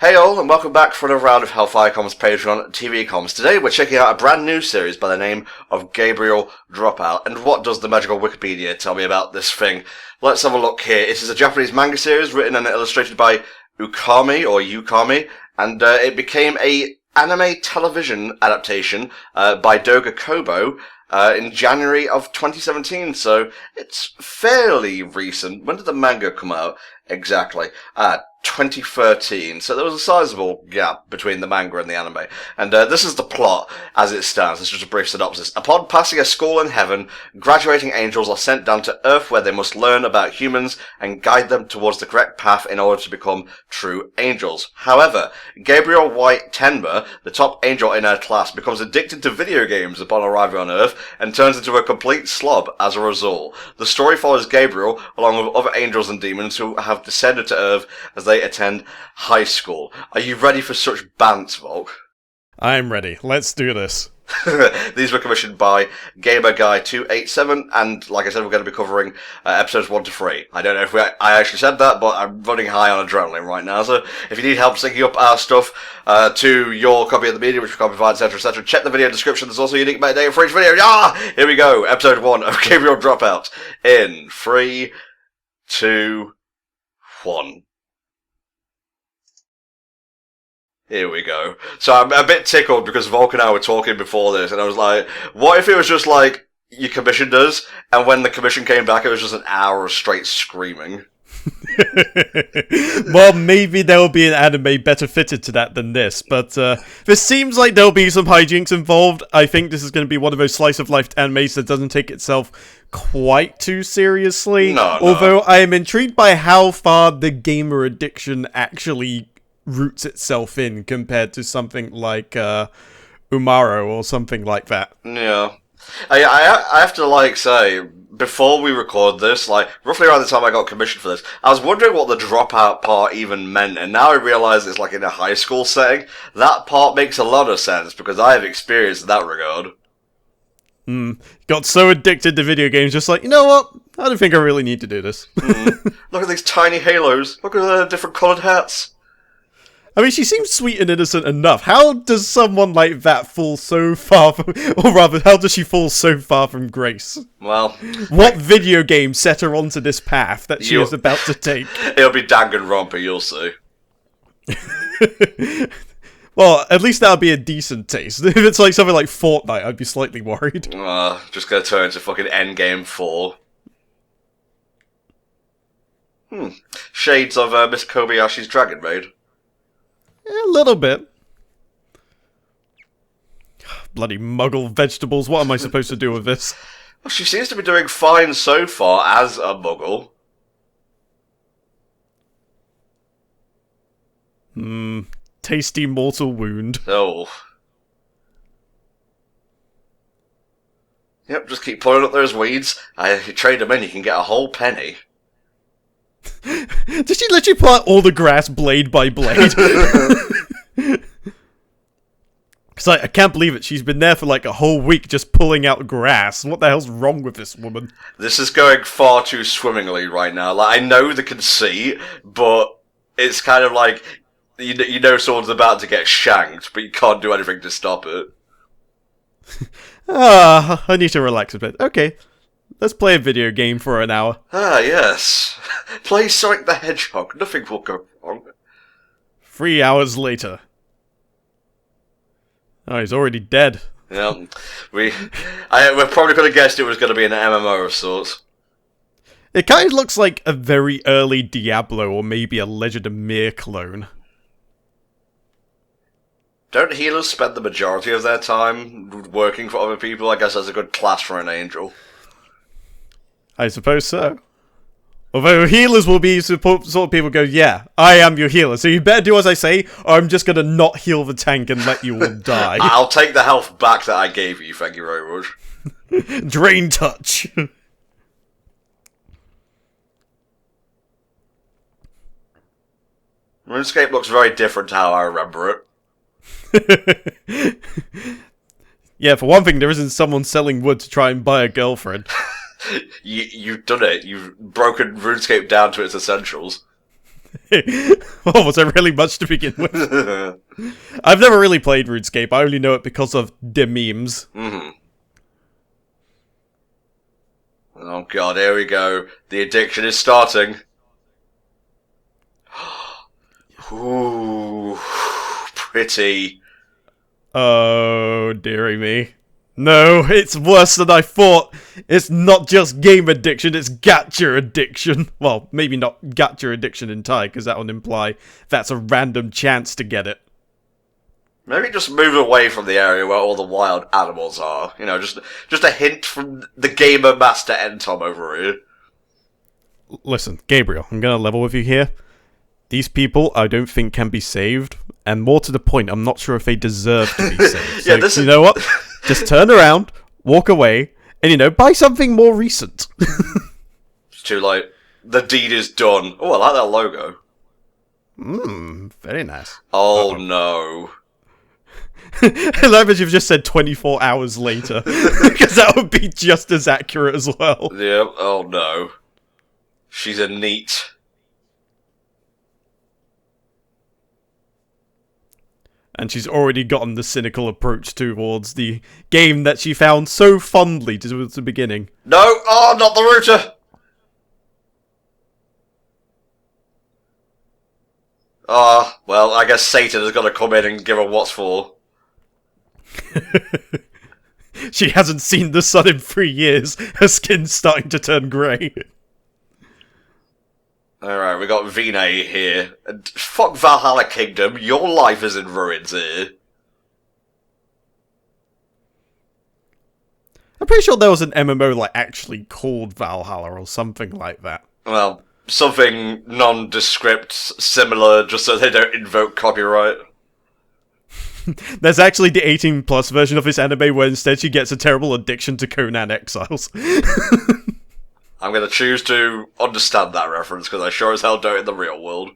Hey all, and welcome back for another round of HellfireComms Patron TV comms. Today we're checking out a brand new series by the name of Gabriel Dropout. And what does the magical Wikipedia tell me about this thing? Let's have a look here. It is a Japanese manga series written and illustrated by Ukami, and it became a anime television adaptation by Doga Kobo in January of 2017, so it's fairly recent. When did the manga come out exactly? 2013, so there was a sizable gap between the manga and the anime. And this is the plot as it stands. This is just a brief synopsis. Upon passing a school in heaven, graduating angels are sent down to Earth where they must learn about humans and guide them towards the correct path in order to become true angels. However, Gabriel White Tenma, the top angel in her class, becomes addicted to video games upon arriving on Earth and turns into a complete slob as a result. The story follows Gabriel along with other angels and demons who have descended to Earth as they attend high school. Are you ready for such bants, Volk? I'm ready. Let's do this. These were commissioned by GamerGuy287, and like I said, we're going to be covering episodes 1 to 3. I don't know if I actually said that, but I'm running high on adrenaline right now, so if you need help syncing up our stuff to your copy of the media, which we can't provide, etc., check the video description. There's also a unique metadata for each video. Here we go, episode 1 of Gabriel Dropout, in 3, 2, 1. Here we go. So I'm a bit tickled because Volk and I were talking before this, and I was like, what if it was just like, you commissioned us, and when the commission came back, it was just an hour of straight screaming? Well, maybe there will be an anime better fitted to that than this, but this seems like there'll be some hijinks involved. I think this is going to be one of those slice-of-life animes that doesn't take itself quite too seriously. No. Although I am intrigued by how far the gamer addiction actually roots itself in compared to something like Umaro or something like that. Yeah. I have to, say, before we record this, roughly around the time I got commissioned for this, I was wondering what the dropout part even meant, and now I realise it's in a high school setting. That part makes a lot of sense, because I have experience in that regard. Got so addicted to video games, just like, you know what? I don't think I really need to do this. Look at these tiny halos. Look at the different coloured hats. I mean, she seems sweet and innocent enough. How does someone like that fall so far from... Or rather, how does she fall so far from grace? Well... What video game set her onto this path that she is about to take? It'll be Danganronpa, you'll see. Well, at least that'll be a decent taste. If it's like something like Fortnite, I'd be slightly worried. Just gonna turn into fucking Endgame 4. Shades of Miss Kobayashi's Dragon Maid. A little bit. Bloody muggle vegetables, what am I supposed to do with this? Well, she seems to be doing fine so far as a muggle. Tasty mortal wound. Oh. Yep, just keep pulling up those weeds. If you trade them in, you can get a whole penny. Did she literally pull out all the grass blade by blade? Because I can't believe it. She's been there for a whole week just pulling out grass. What the hell's wrong with this woman? This is going far too swimmingly right now. I know the conceit, but it's kind of like, you know someone's about to get shanked, but you can't do anything to stop it. I need to relax a bit. Okay. Let's play a video game for an hour. Yes. Play Sonic the Hedgehog. Nothing will go wrong. 3 hours later. Oh, he's already dead. Yeah. We're probably could have guessed it was going to be an MMO of sorts. It kind of looks like a very early Diablo or maybe a Legend of Mir clone. Don't healers spend the majority of their time working for other people? I guess that's a good class for an angel. I suppose so. Although healers will be sort of people go, yeah, I am your healer, so you better do as I say, or I'm just gonna not heal the tank and let you all die. I'll take the health back that I gave you, thank you very much. Drain touch. RuneScape looks very different to how I remember it. Yeah, for one thing, there isn't someone selling wood to try and buy a girlfriend. You've done it. You've broken RuneScape down to its essentials. Oh, was there really much to begin with? I've never really played RuneScape. I only know it because of the memes. Mm-hmm. Oh god, here we go. The addiction is starting. Ooh, pretty. Oh, dearie me. No, it's worse than I thought. It's not just game addiction, it's gacha addiction. Well, maybe not gacha addiction in Thai, because that would imply that's a random chance to get it. Maybe just move away from the area where all the wild animals are. You know, just a hint from the gamer master Entom over here. Listen, Gabriel, I'm gonna level with you here. These people, I don't think can be saved, and more to the point, I'm not sure if they deserve to be saved. Yeah, So, you know what? Just turn around, walk away, and, you know, buy something more recent. It's too late. The deed is done. Oh, I like that logo. Very nice. Oh, no. I love that you've just said 24 hours later, because that would be just as accurate as well. Yeah, oh, no. She's a NEET. And she's already gotten the cynical approach towards the game that she found so fondly towards the beginning. No! Oh, not the router! Ah, well, I guess Satan has got to come in and give her what's for. She hasn't seen the sun in 3 years. Her skin's starting to turn grey. Alright, we got Vinay here. And fuck Valhalla Kingdom, your life is in ruins here. I'm pretty sure there was an MMO like actually called Valhalla or something like that. Well, something nondescript, similar, just so they don't invoke copyright. There's actually the 18 plus version of this anime where instead she gets a terrible addiction to Conan Exiles. I'm gonna choose to understand that reference, because I sure as hell don't in the real world.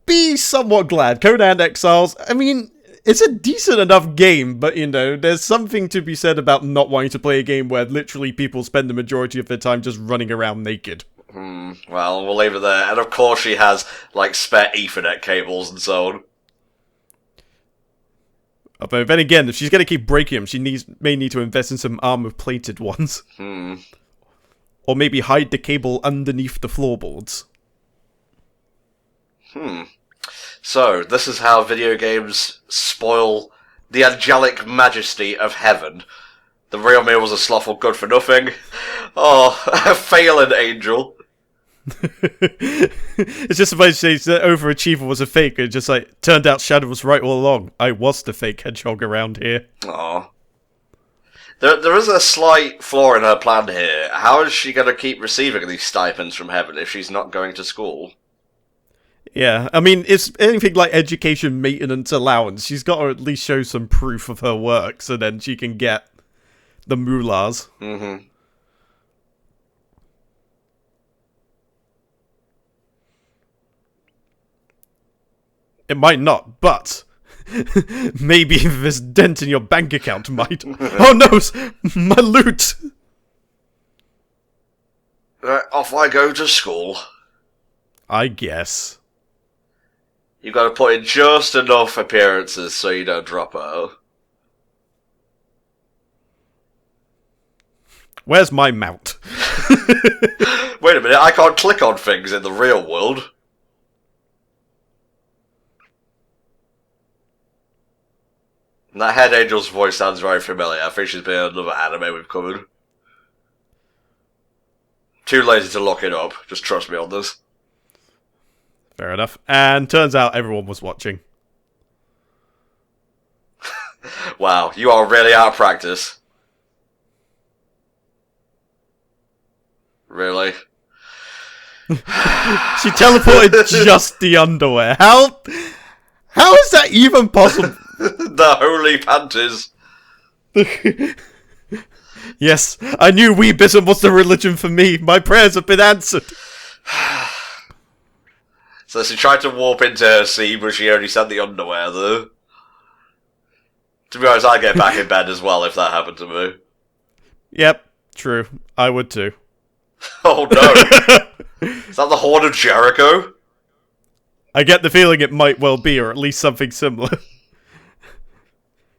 Be somewhat glad. Conan Exiles, I mean, it's a decent enough game, but, you know, there's something to be said about not wanting to play a game where literally people spend the majority of their time just running around naked. Well, we'll leave it there. And of course she has, like, spare Ethernet cables and so on. But then again, if she's going to keep breaking them, she may need to invest in some armor-plated ones. Or maybe hide the cable underneath the floorboards. So, this is how video games spoil the angelic majesty of heaven. The real me was a slothful good-for-nothing. Oh, a failing angel. It's just supposed to say that Overachiever was a fake, and just like, turned out Shadow was right all along. I was the fake hedgehog around here. Aw. There is a slight flaw in her plan here. How is she going to keep receiving these stipends from heaven if she's not going to school? Yeah, I mean, it's anything like education maintenance allowance. She's got to at least show some proof of her work, so then she can get the moolahs. It might not, but maybe this dent in your bank account might. Oh no, my loot! Off I go to school. I guess. You've got to put in just enough appearances so you don't drop out. Where's my mount? Wait a minute, I can't click on things in the real world. And that head angel's voice sounds very familiar. I think she's been in another anime we've covered. Too lazy to look it up. Just trust me on this. Fair enough. And turns out everyone was watching. Wow, you are really out of practice. Really? She teleported just the underwear. How is that even possible? The holy panties. Yes, I knew Weebism was the religion for me. My prayers have been answered. So she tried to warp into her sea, but she only sent the underwear, though. To be honest, I'd get back in bed as well if that happened to me. Yep, true. I would too. Oh no! Is that the Horde of Jericho? I get the feeling it might well be, or at least something similar.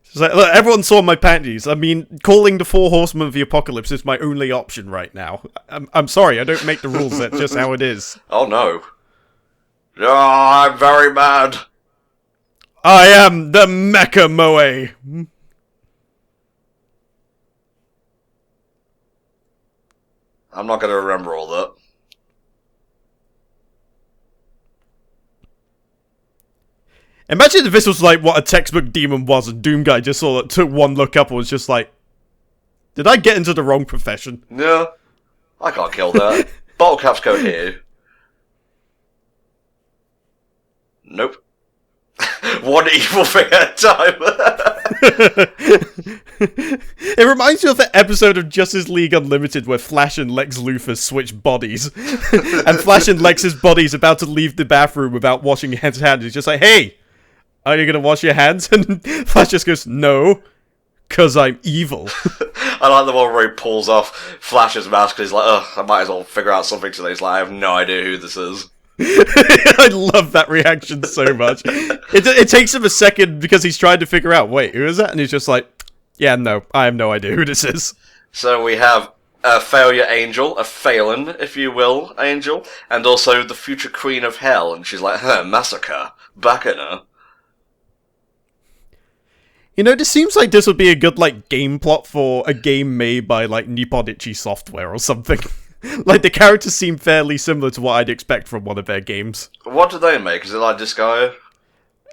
It's like, look, everyone saw my panties. I mean, calling the Four Horsemen of the Apocalypse is my only option right now. I'm sorry, I don't make the rules, that's just how it is. Oh no. Oh, I'm very mad. I am the Mecha Moe. I'm not going to remember all that. Imagine if this was like what a textbook demon was, and Doomguy just saw it, took one look up and was just like, did I get into the wrong profession? Yeah. I can't kill that. Bottle caps go here. Nope. One evil thing at a time. It reminds me of the episode of Justice League Unlimited where Flash and Lex Luthor switch bodies. And Flash and Lex's body's about to leave the bathroom without washing his hands. He's just like, hey, are you gonna wash your hands? And Flash just goes, no, cause I'm evil. I like the one where he pulls off Flash's mask and he's like, ugh, I might as well figure out something today. He's like, I have no idea who this is. I love that reaction so much. It takes him a second because he's trying to figure out, wait, who is that? And he's just like, yeah, no, I have no idea who this is. So we have a failure angel, a Phelan, if you will, angel, and also the future queen of hell. And she's like, massacre, back in her. You know, this seems like this would be a good, like, game plot for a game made by, like, Nipponichi Software or something. Like, the characters seem fairly similar to what I'd expect from one of their games. What do they make? Is it like Disgaea?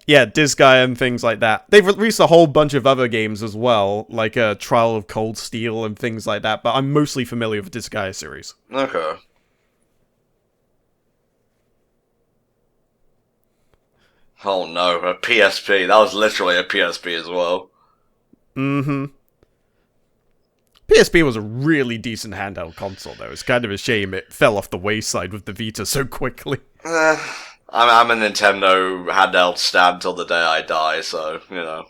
Yeah, Disgaea and things like that. They've released a whole bunch of other games as well, like Trial of Cold Steel and things like that, but I'm mostly familiar with the Disgaea series. Okay. Oh no, a PSP. That was literally a PSP as well. Mm-hmm. PSP was a really decent handheld console, though. It's kind of a shame it fell off the wayside with the Vita so quickly. I'm a Nintendo handheld stan till the day I die, so, you know.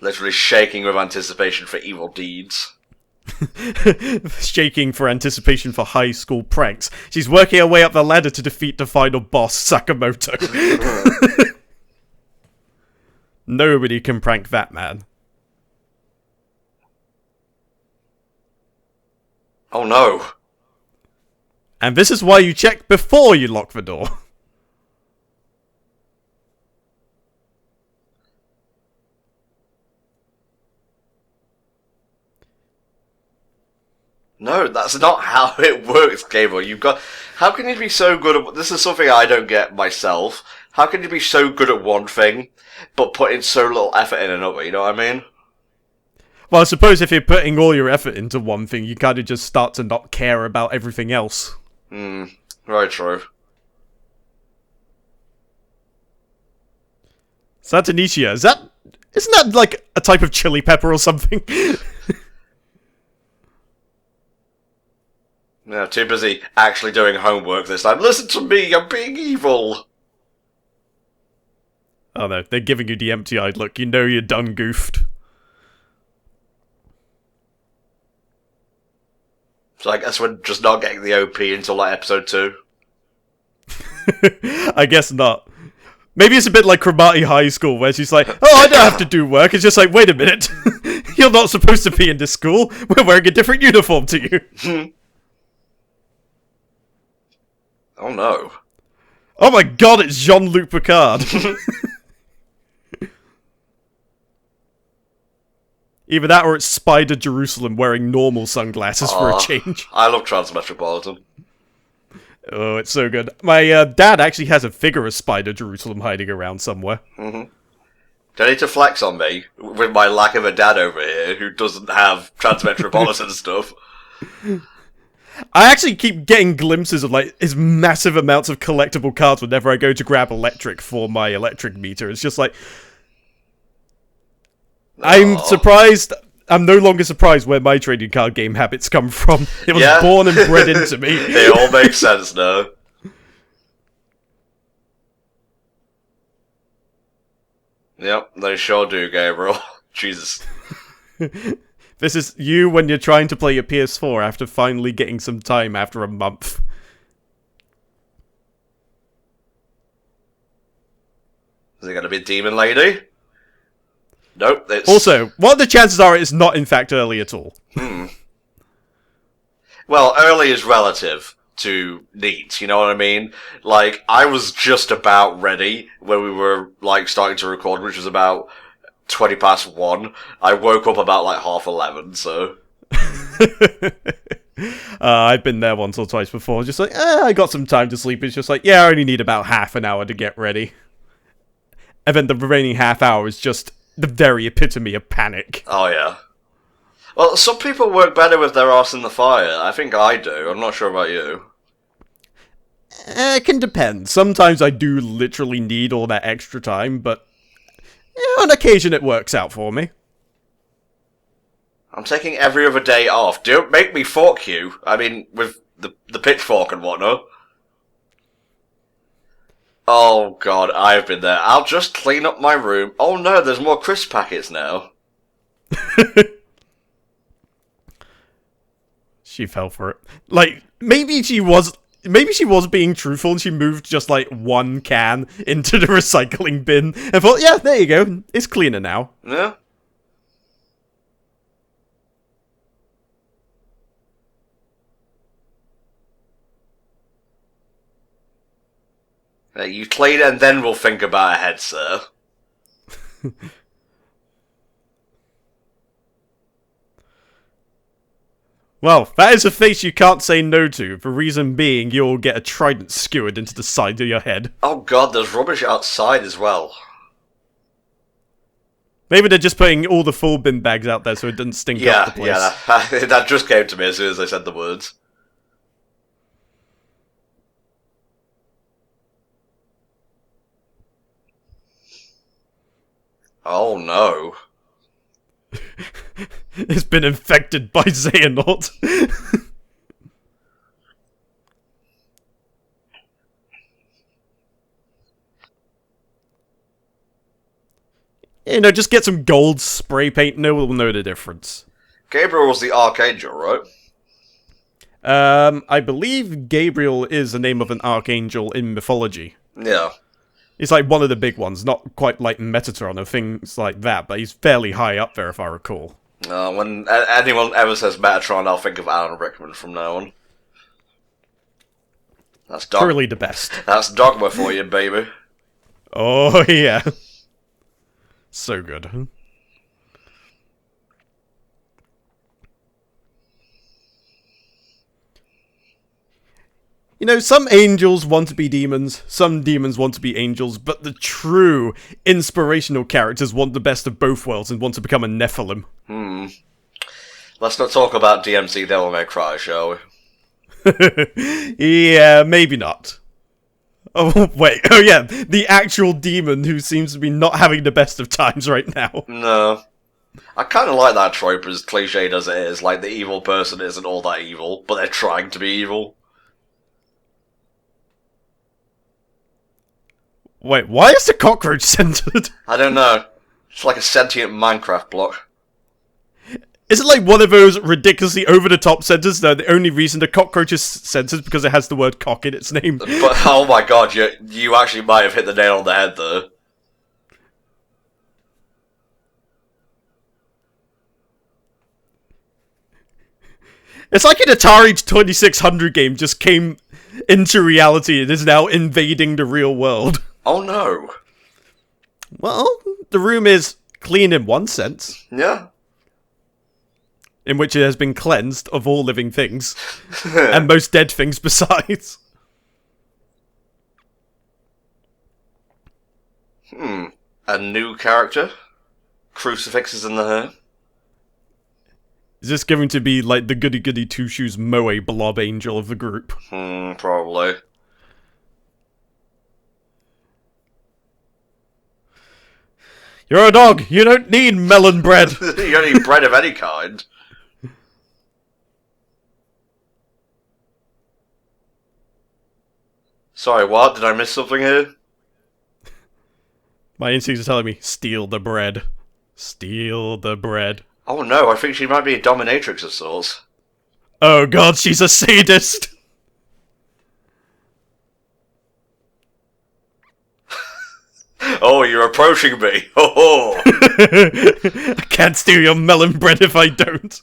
Literally shaking with anticipation for evil deeds. Shaking for anticipation for high school pranks. She's working her way up the ladder to defeat the final boss, Sakamoto. Nobody can prank that man. Oh no. And this is why you check before you lock the door. No, that's not how it works, Gabriel. You've got... How can you be so good at... This is something I don't get myself. How can you be so good at one thing, but put in so little effort in another, you know what I mean? Well, I suppose if you're putting all your effort into one thing, you kind of just start to not care about everything else. Very true. Santanishia, isn't that like a type of chili pepper or something? Yeah, too busy actually doing homework this time. Listen to me, I'm being evil! Oh no, they're giving you the empty-eyed look. You know you're done goofed. So I guess we're just not getting the OP until like episode 2. I guess not. Maybe it's a bit like Cromartie High School, where she's like, oh, I don't have to do work. It's just like, wait a minute. You're not supposed to be in this school. We're wearing a different uniform to you. Oh no. Oh my god, it's Jean-Luc Picard. Either that or it's Spider Jerusalem wearing normal sunglasses for a change. I love Transmetropolitan. Oh, it's so good. My dad actually has a figure of Spider Jerusalem hiding around somewhere. Do I need to flex on me with my lack of a dad over here who doesn't have Transmetropolitan stuff? I actually keep getting glimpses of like his massive amounts of collectible cards whenever I go to grab electric for my electric meter. It's just like... I'm surprised... I'm no longer surprised where my trading card game habits come from. It was born and bred into me. They all make sense now. Yep, they sure do, Gabriel. Jesus. The This is you when you're trying to play your PS4 after finally getting some time after a month. Is it going to be a demon lady? Nope. It's... Also, what are the chances are it's not in fact early at all? Well, early is relative to NEET, you know what I mean? Like, I was just about ready when we were, like, starting to record, which was about 20 past 1. I woke up about, like, 11:30, so... I've been there once or twice before, just like, I got some time to sleep. It's just like, yeah, I only need about half an hour to get ready. And then the remaining half hour is just the very epitome of panic. Oh, yeah. Well, some people work better with their arse in the fire. I think I do. I'm not sure about you. It can depend. Sometimes I do literally need all that extra time, but on occasion it works out for me. I'm taking every other day off. Don't make me fork you. I mean, with the pitchfork and whatnot. Oh, God, I've been there. I'll just clean up my room. Oh, no, there's more crisp packets now. She fell for it. Like, maybe she was being truthful and she moved just like one can into the recycling bin and thought, yeah, there you go. It's cleaner now. Yeah. You clean and then we'll think about a head, sir. Well, that is a face you can't say no to. The reason being, you'll get a trident skewered into the side of your head. Oh god, there's rubbish outside as well. Maybe they're just putting all the full bin bags out there so it doesn't stink up the place. Yeah, that just came to me as soon as I said the words. Oh no. It's been infected by Xehanort. You know, just get some gold spray paint, no one will know the difference. Gabriel was the Archangel, right? I believe Gabriel is the name of an archangel in mythology. Yeah. He's like one of the big ones, not quite like Metatron or things like that, but he's fairly high up there if I recall. When anyone ever says Metatron, I'll think of Alan Rickman from now on. That's truly the best. That's dogma for you, baby. Oh, yeah. So good. You know, some angels want to be demons, some demons want to be angels, but the true inspirational characters want the best of both worlds and want to become a Nephilim. Let's not talk about DMC Devil May Cry, shall we? Yeah, maybe not. Oh, wait. Oh, yeah. The actual demon who seems to be not having the best of times right now. No. I kind of like that trope, as cliched as it is. Like, the evil person isn't all that evil, but they're trying to be evil. Wait, why is the cockroach centered? I don't know. It's like a sentient Minecraft block. Is it like one of those ridiculously over-the-top centers that the only reason the cockroach is centered is because it has the word cock in its name? But, oh my god, you actually might have hit the nail on the head, though. It's like an Atari 2600 game just came into reality and is now invading the real world. Oh no. Well, the room is clean in one sense. Yeah. In which it has been cleansed of all living things. And most dead things besides. A new character? Crucifixes in the hair? Is this going to be like the goody-goody two-shoes Moe blob angel of the group? Probably. You're a dog! You don't need melon bread! You don't need bread of any kind. Sorry, what? Did I miss something here? My instincts are telling me, steal the bread. Steal the bread. Oh no, I think she might be a dominatrix of sorts. Oh god, she's a sadist! Oh, you're approaching me. Oh, I can't steal your melon bread if I don't.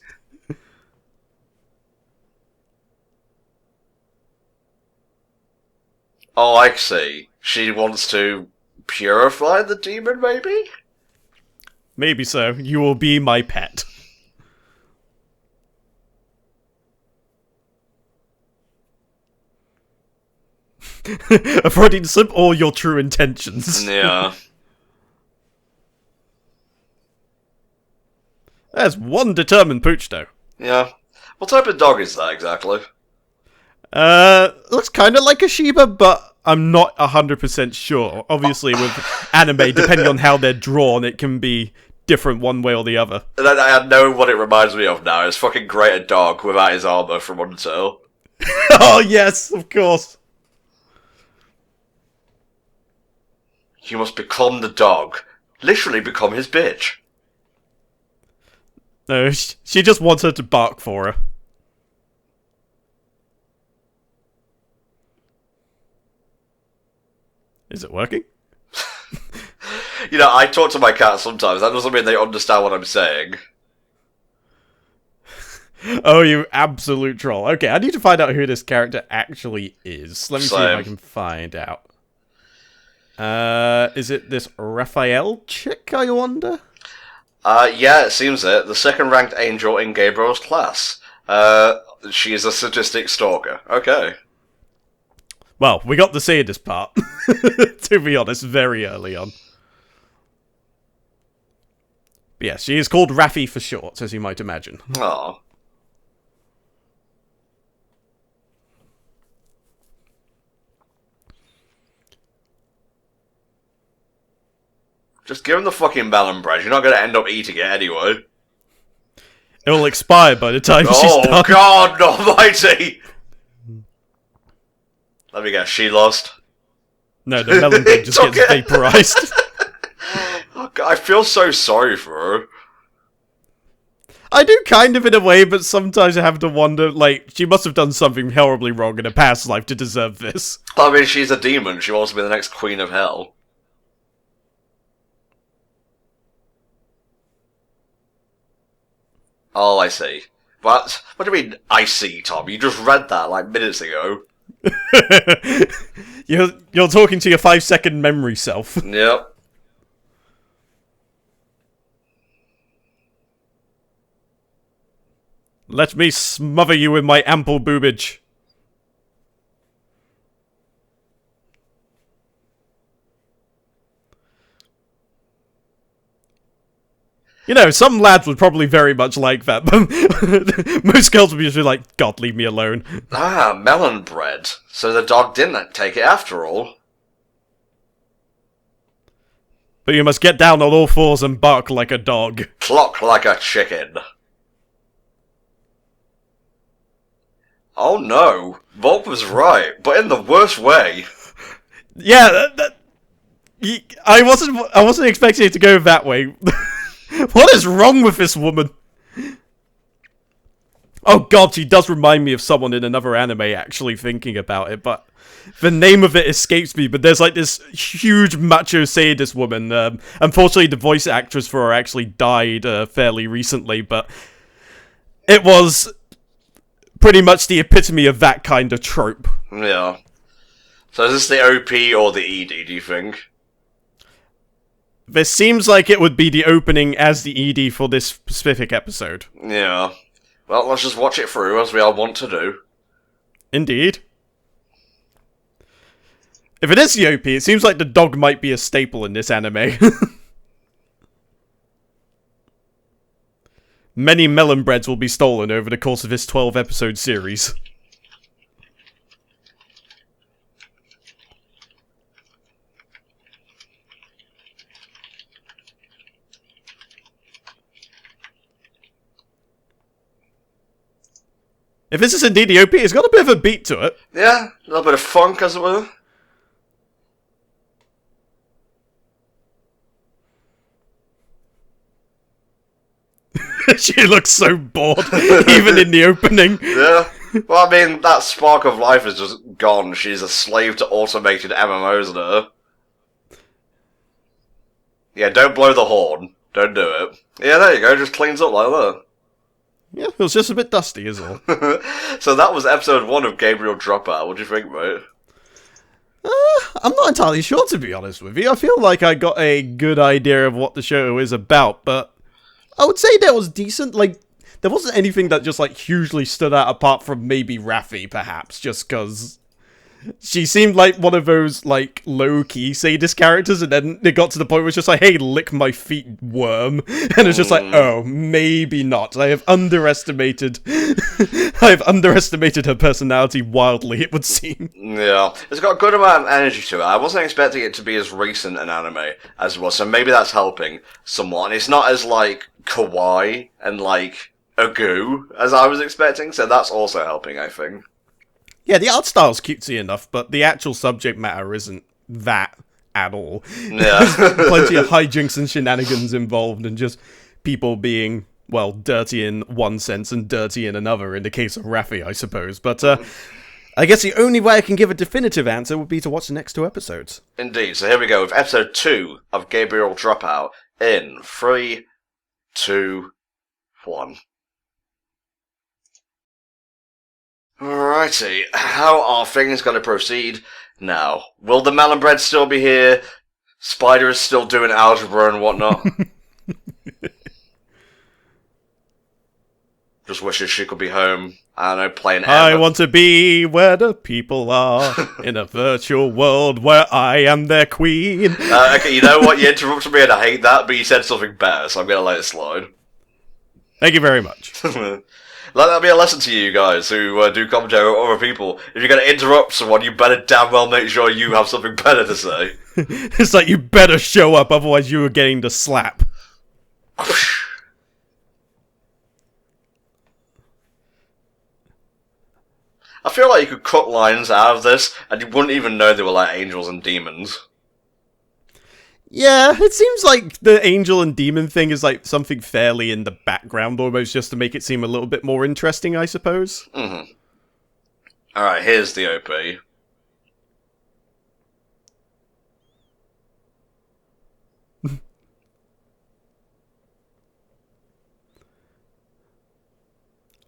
oh, I see. She wants to purify the demon, maybe? Maybe so. You will be my pet. Avoiding slip all your true intentions. Yeah. There's one determined pooch, though. Yeah. What type of dog is that exactly? Looks kind of like a Shiba, but I'm not 100% sure. Obviously, with anime, depending on how they're drawn, it can be different one way or the other. I know what it reminds me of now. It's fucking Greater Dog without his armor from Untitled. Oh, yes, of course. You must become the dog. Literally become his bitch. No, she just wants her to bark for her. Is it working? You know, I talk to my cat sometimes. That doesn't mean they understand what I'm saying. Oh, you absolute troll. Okay, I need to find out who this character actually is. Let me see if I can find out. Is it this Raphael chick, I wonder? Yeah, it seems it. The second-ranked angel in Gabriel's class. She is a sadistic stalker. Okay. Well, we got to see this part. To be honest, very early on. But yeah, she is called Raffi for short, as you might imagine. Aw. Just give him the fucking melon bread. You're not going to end up eating it anyway. It will expire by the time she's Oh, done. God almighty! Let me guess, she lost? No, the melon bread just gets vaporized. Oh, God, I feel so sorry for her. I do kind of in a way, but sometimes I have to wonder, like, she must have done something horribly wrong in a past life to deserve this. I mean, she's a demon. She wants to be the next queen of hell. Oh, I see. What do you mean, I see, Tom? You just read that, like, minutes ago. You're talking to your 5-second memory self. Yep. Let me smother you with my ample boobage. You know, some lads would probably very much like that, but most girls would be usually like, God, leave me alone. Ah, melon bread. So the dog didn't take it after all. But you must get down on all fours and bark like a dog. Clock like a chicken. Oh no, Volk was right, but in the worst way. Yeah, I wasn't expecting it to go that way. What is wrong with this woman? Oh god, she does remind me of someone in another anime, actually, thinking about it, but the name of it escapes me, but there's like this huge macho sadist woman. Unfortunately, the voice actress for her actually died fairly recently, but it was pretty much the epitome of that kind of trope. Yeah. So is this the OP or the ED, do you think? This seems like it would be the opening as the ED for this specific episode. Yeah. Well, let's just watch it through, as we all want to do. Indeed. If it is the OP, it seems like the dog might be a staple in this anime. Many melon breads will be stolen over the course of this 12-episode series. If this is indeed the OP, it's got a bit of a beat to it. Yeah, a little bit of funk, as it were. She looks so bored, even in the opening. Yeah. Well, I mean, that spark of life is just gone. She's a slave to automated MMOs now. Yeah, don't blow the horn. Don't do it. Yeah, there you go. Just cleans up like that. Yeah, it was just a bit dusty, is all. So that was episode 1 of Gabriel Dropout. What do you think, mate? I'm not entirely sure, to be honest with you. I feel like I got a good idea of what the show is about, but I would say that was decent. Like, there wasn't anything that just, like, hugely stood out apart from maybe Raffi, perhaps, just because she seemed like one of those, like, low-key sadist characters, and then it got to the point where it's just like, hey, lick my feet, worm. And it's just like, oh, maybe not. I have underestimated her personality wildly, it would seem. Yeah. It's got a good amount of energy to it. I wasn't expecting it to be as recent an anime as it was, so maybe that's helping somewhat. And it's not as, like, kawaii and, like, a goo as I was expecting, so that's also helping, I think. Yeah, the art style's cutesy enough, but the actual subject matter isn't that at all. Yeah. There's plenty of hijinks and shenanigans involved, and just people being, well, dirty in one sense and dirty in another, in the case of Raffi, I suppose. But, I guess the only way I can give a definitive answer would be to watch the next 2 episodes. Indeed. So here we go with episode 2 of Gabriel Dropout in 3, 2, 1. Alrighty, how are things going to proceed now? Will the melon bread still be here? Spider is still doing algebra and whatnot? Just wishes she could be home. I don't know, playing I want to be where the people are, in a virtual world where I am their queen. Okay, you know what? You interrupted me and I hate that, but you said something better, so I'm going to let it slide. Thank you very much. Let that be a lesson to you guys who do commentary with other people. If you're going to interrupt someone, you better damn well make sure you have something better to say. It's like, you better show up, otherwise you are getting the slap. I feel like you could cut lines out of this, and you wouldn't even know they were like angels and demons. Yeah, it seems like the angel and demon thing is like something fairly in the background almost, just to make it seem a little bit more interesting, I suppose. Mm-hmm. Alright, here's the OP.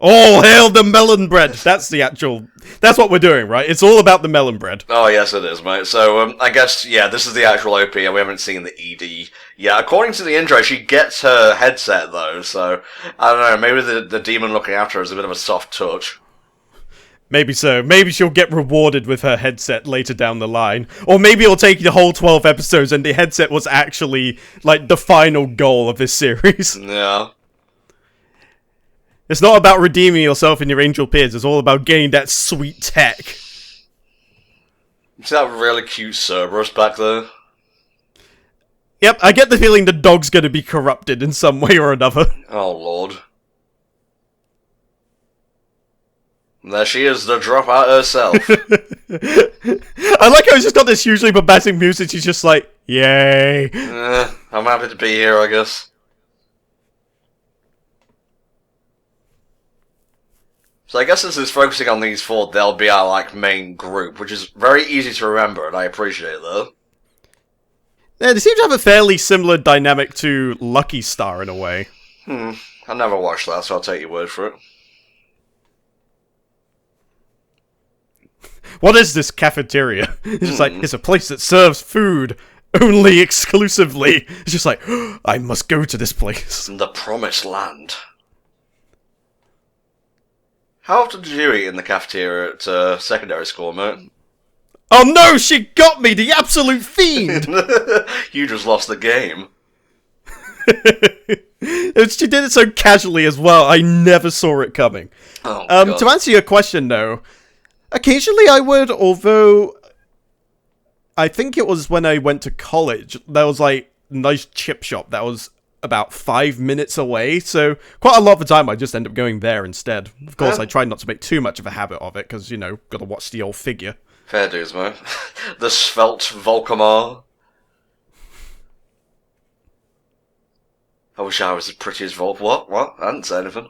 Oh, hail the melon bread! That's what we're doing, right? It's all about the melon bread. Oh, yes it is, mate. So, I guess, yeah, this is the actual OP, and we haven't seen the ED. Yeah, according to the intro, she gets her headset, though, so, I don't know, maybe the demon looking after her is a bit of a soft touch. Maybe so. Maybe she'll get rewarded with her headset later down the line. Or maybe it'll take the whole 12 episodes and the headset was actually, like, the final goal of this series. Yeah. It's not about redeeming yourself and your angel peers, it's all about getting that sweet tech. See that really cute Cerberus back there? Yep, I get the feeling the dog's gonna be corrupted in some way or another. Oh, Lord. There she is, the dropout herself. I like how she's got this hugely bombastic music, she's just like, yay. I'm happy to be here, I guess. So I guess this is focusing on these 4, they'll be our, like, main group, which is very easy to remember, and I appreciate that. Yeah, they seem to have a fairly similar dynamic to Lucky Star in a way. I never watched that, so I'll take your word for it. What is this cafeteria? It's just like, it's a place that serves food only exclusively. It's just like, I must go to this place. The Promised Land. How often did you eat in the cafeteria at secondary school, mate? Oh no, she got me, the absolute fiend! You just lost the game. She did it so casually as well, I never saw it coming. Oh, God. To answer your question though, occasionally I would, although I think it was when I went to college, there was like a nice chip shop that was about 5 minutes away, so quite a lot of the time I just end up going there instead. Of course, I try not to make too much of a habit of it, because, you know, gotta watch the old figure. Fair dues, mate. The svelte Volcamar. I wish I was as pretty as Volp. What? I didn't say anything.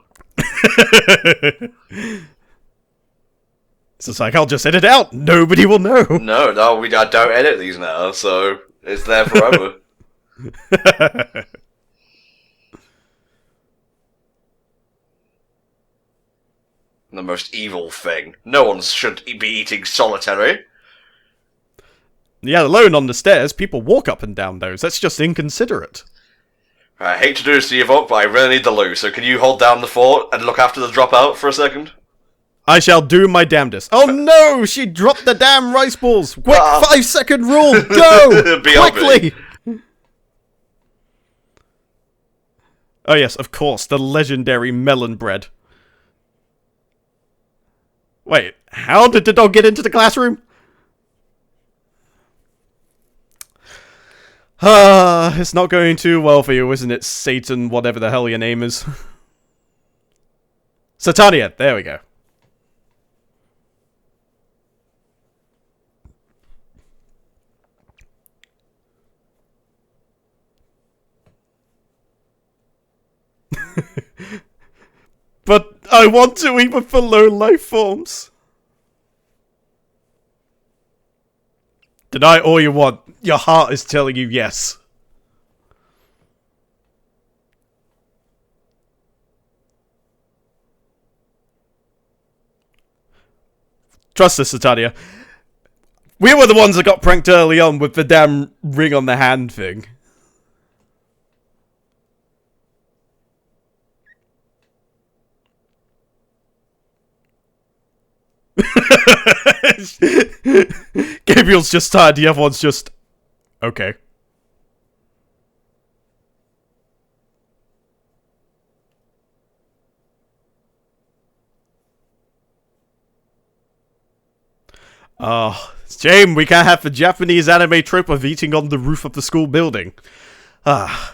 It's just like, I'll just edit it out. Nobody will know. No, I don't edit these now, so it's there forever. The most evil thing. No one should be eating solitary. Yeah, alone on the stairs, people walk up and down those. That's just inconsiderate. I hate to do this to you, Volk, but I really need the loo, so can you hold down the fort and look after the dropout for a second? I shall do my damnedest. Oh no! She dropped the damn rice balls! Quick, 5-second rule! Go! Quickly! Oh yes, of course, the legendary melon bread. Wait, how did the dog get into the classroom? It's not going too well for you, isn't it, Satan, whatever the hell your name is? Satania, there we go. But I want to even for low life forms. Deny all you want. Your heart is telling you yes. Trust us, Satania. We were the ones that got pranked early on with the damn ring on the hand thing. Gabriel's just tired, the other one's just... okay. Oh, it's a shame we can't have the Japanese anime trope of eating on the roof of the school building.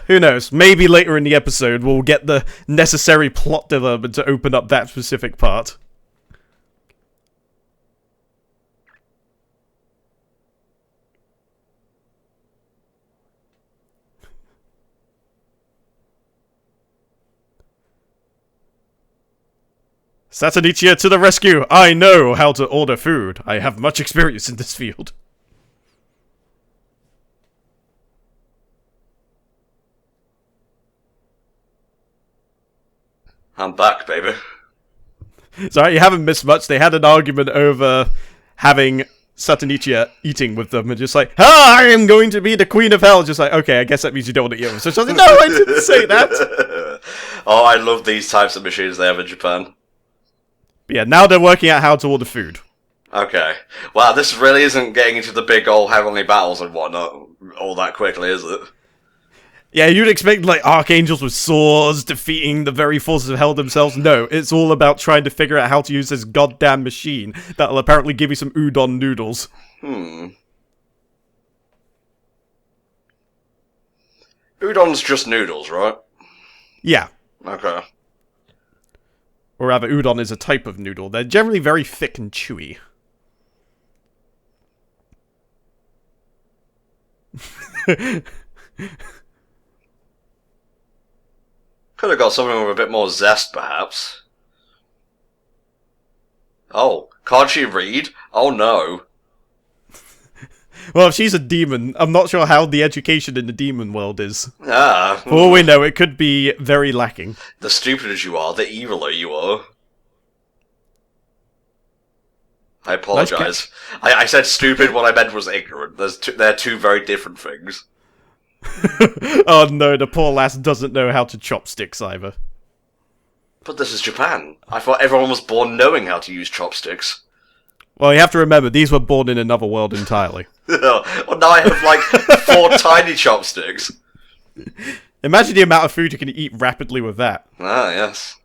Who knows, maybe later in the episode we'll get the necessary plot development to open up that specific part. Satanichia to the rescue! I know how to order food. I have much experience in this field. I'm back, baby. Sorry, you haven't missed much. They had an argument over having Satanichia eating with them, and just like, I am going to be the queen of hell. Just like, okay, I guess that means you don't want to eat them. So she's like, no, I didn't say that. Oh, I love these types of machines they have in Japan. But yeah, now they're working out how to order food. Okay. Wow, this really isn't getting into the big old heavenly battles and whatnot all that quickly, is it? Yeah, you'd expect, like, archangels with swords defeating the very forces of hell themselves. No, it's all about trying to figure out how to use this goddamn machine that'll apparently give you some udon noodles. Udon's just noodles, right? Yeah. Okay. Or rather, udon is a type of noodle. They're generally very thick and chewy. Could have got something with a bit more zest, perhaps. Oh, can't she read? Oh no. Well, if she's a demon, I'm not sure how the education in the demon world is. Ah. For all we know, it could be very lacking. The stupider you are, the eviler you are. I apologise. I said stupid, what I meant was ignorant. They're two very different things. Oh no, the poor lass doesn't know how to chopsticks either. But this is Japan. I thought everyone was born knowing how to use chopsticks. Well, you have to remember, these were born in another world entirely. Well, now I have, like, 4 tiny chopsticks. Imagine the amount of food you can eat rapidly with that. Ah, yes.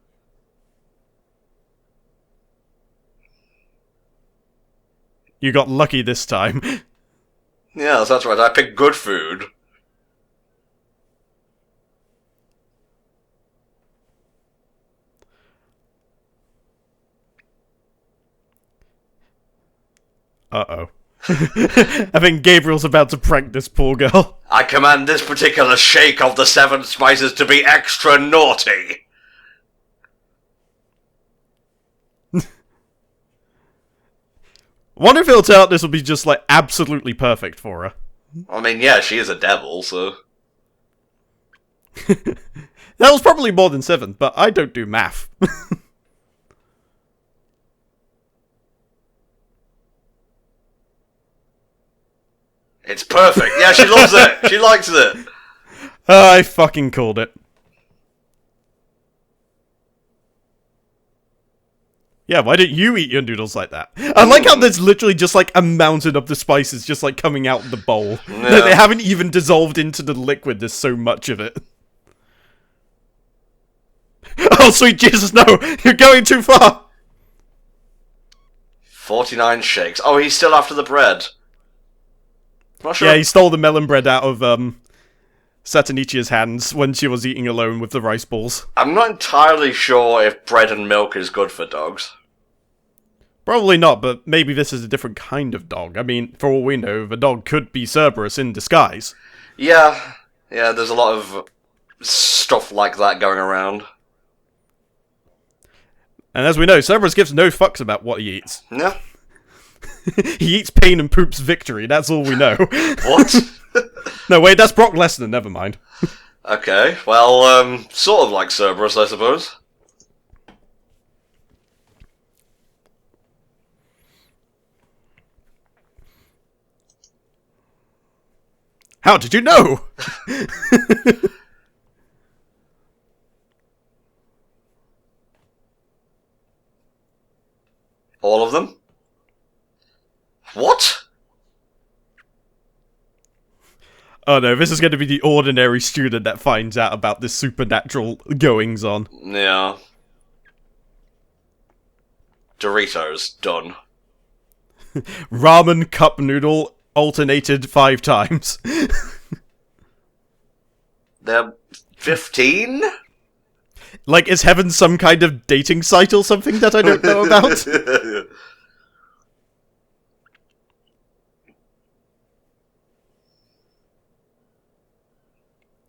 You got lucky this time. Yes, that's right. I picked good food. Uh-oh. I think Gabriel's about to prank this poor girl. I command this particular shake of the 7 spices to be extra naughty. Wonder if it'll turn out this will be just, like, absolutely perfect for her. I mean, yeah, she is a devil, so... That was probably more than 7, but I don't do math. It's perfect. Yeah, she loves it. She likes it. I fucking called it. Yeah, why don't you eat your noodles like that? I like how there's literally just like a mountain of the spices just like coming out of the bowl. Yeah. They haven't even dissolved into the liquid, there's so much of it. Oh, sweet Jesus, no! You're going too far! 49 shakes. Oh, he's still after the bread. I'm not sure. Yeah, he stole the melon bread out of, Satanichia's hands when she was eating alone with the rice balls. I'm not entirely sure if bread and milk is good for dogs. Probably not, but maybe this is a different kind of dog. I mean, for all we know, the dog could be Cerberus in disguise. Yeah, there's a lot of stuff like that going around. And as we know, Cerberus gives no fucks about what he eats. Yeah. He eats pain and poops victory, that's all we know. What? No, wait, that's Brock Lesnar, never mind. Okay, well, sort of like Cerberus, I suppose. How did you know? All of them? What? Oh no, this is going to be the ordinary student that finds out about this supernatural goings-on. Yeah. Doritos, done. Ramen cup noodle alternated 5 times. They're 15? Like, is Heaven some kind of dating site or something that I don't know about?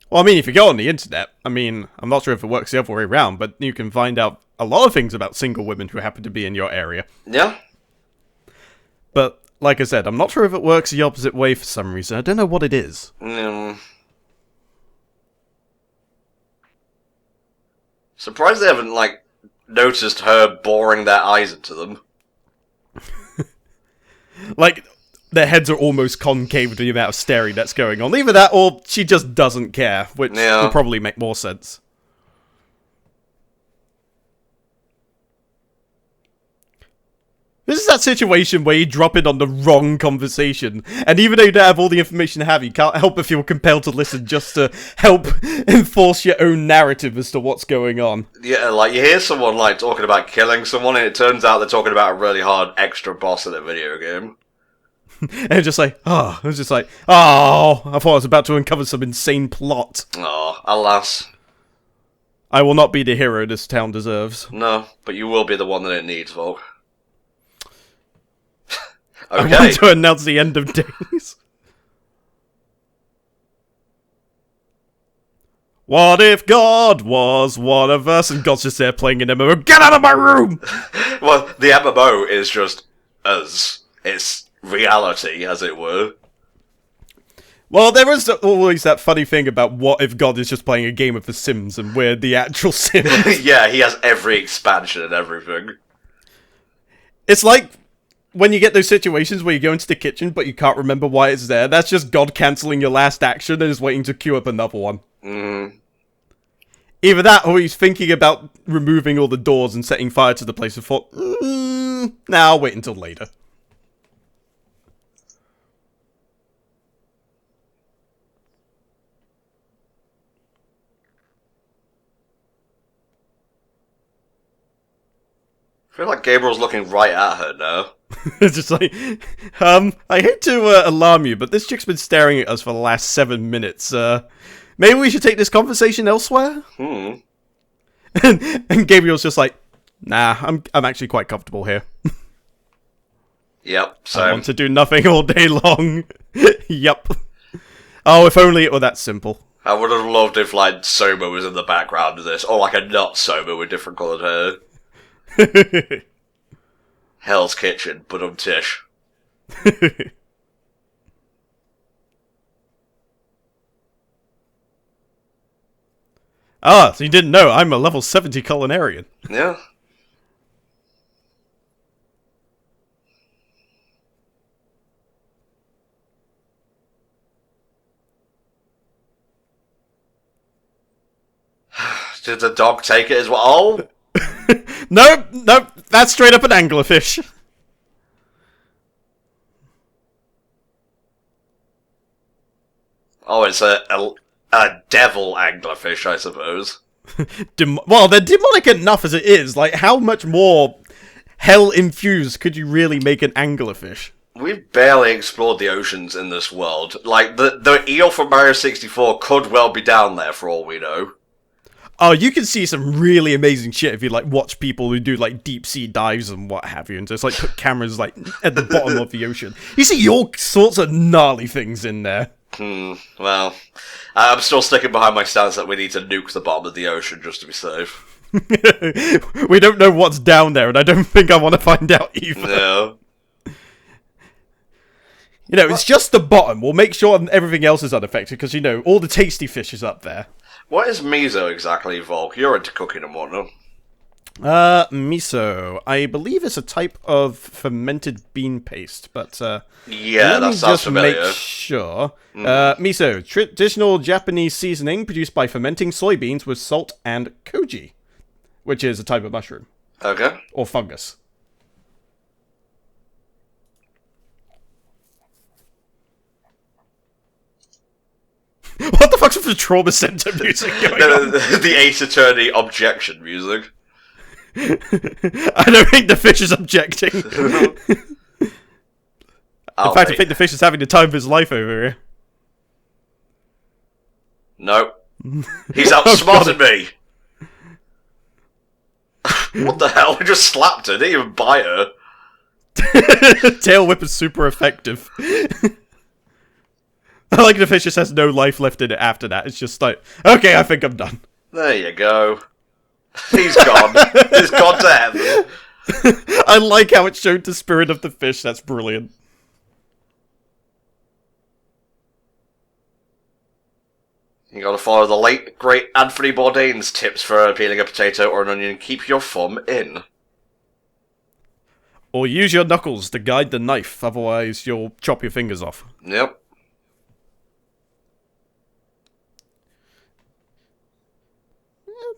Well, I mean, if you go on the internet, I mean, I'm not sure if it works the other way around, but you can find out a lot of things about single women who happen to be in your area. Yeah. But, like I said, I'm not sure if it works the opposite way for some reason. I don't know what it is. Surprised they haven't, like, noticed her boring their eyes into them. Like, their heads are almost concave with the amount of staring that's going on. Either that, or she just doesn't care, which would probably make more sense. This is that situation where you drop in on the wrong conversation, and even though you don't have all the information to have, you can't help but feel compelled to listen just to help enforce your own narrative as to what's going on. Yeah, like, you hear someone, like, talking about killing someone, and it turns out they're talking about a really hard extra boss in a video game. And it's just like, oh, I thought I was about to uncover some insane plot. Oh, alas. I will not be the hero this town deserves. No, but you will be the one that it needs, Volk. Okay. I want to announce the end of days. What if God was one of us? And God's just there playing an MMO. Get out of my room! Well, the MMO is just us. It's reality, as it were. Well, there is always that funny thing about what if God is just playing a game of The Sims and we're the actual Sims. Yeah, he has every expansion and everything. It's like when you get those situations where you go into the kitchen but you can't remember why it's there. That's just God cancelling your last action and is waiting to queue up another one. Either that or he's thinking about removing all the doors and setting fire to the place and thought, nah, I'll wait until later. I feel like Gabriel's looking right at her now. It's just like, I hate to alarm you, but this chick's been staring at us for the last 7 minutes. Maybe we should take this conversation elsewhere? And Gabriel's just like, nah, I'm actually quite comfortable here. Yep, I same. want to do nothing all day long. Yup. Oh, if only it were that simple. I would have loved if, like, Soma was in the background of this, or like a not Soma with different coloured hair. Hell's Kitchen, but Tish. Ah, so you didn't know, I'm a level 70 culinarian. Yeah. Did the dog take it as well? Nope, that's straight up an anglerfish. Oh, it's a devil anglerfish, I suppose. Well, they're demonic enough as it is. Like, how much more hell-infused could you really make an anglerfish? We've barely explored the oceans in this world. Like, the eel from Mario 64 could well be down there, for all we know. Oh, you can see some really amazing shit if you, like, watch people who do, like, deep-sea dives and what have you, and just, like, put cameras, like, at the bottom of the ocean. You see all sorts of gnarly things in there. Well, I'm still sticking behind my stance that we need to nuke the bottom of the ocean just to be safe. We don't know what's down there, and I don't think I want to find out either. No. You know, it's just the bottom. We'll make sure everything else is unaffected, because, you know, all the tasty fish is up there. What is miso exactly, Volk? You're into cooking and whatnot. Miso. I believe it's a type of fermented bean paste, but, yeah, that sounds familiar. Make sure. Miso, traditional Japanese seasoning produced by fermenting soybeans with salt and koji, which is a type of mushroom. Okay. Or fungus. What the fuck's with the trauma center music going on? The Ace Attorney objection music. I don't think the fish is objecting. In fact, I think the fish is having the time of his life over here. No. He's outsmarted me! What the hell? I just slapped her, didn't even bite her. Tail whip is super effective. I like the fish just has no life left in it after that. It's just like, okay, I think I'm done. There you go. He's gone. He's gone to heaven. I like how it showed the spirit of the fish. That's brilliant. You gotta follow the late, great Anthony Bourdain's tips for peeling a potato or an onion. Keep your thumb in. Or use your knuckles to guide the knife, otherwise you'll chop your fingers off. Yep.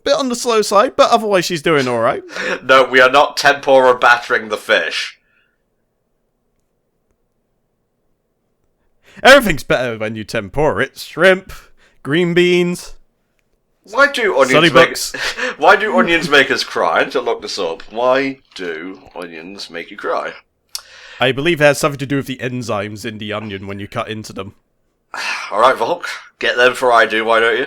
Bit on the slow side, but otherwise she's doing alright. No, we are not tempura battering the fish. Everything's better when you tempura it. Shrimp, green beans. Why do onions Sunnybooks. Why do onions make us cry? I need to look this up. Why do onions make you cry? I believe it has something to do with the enzymes in the onion when you cut into them. Alright, Volk. Get them for I do, why don't you?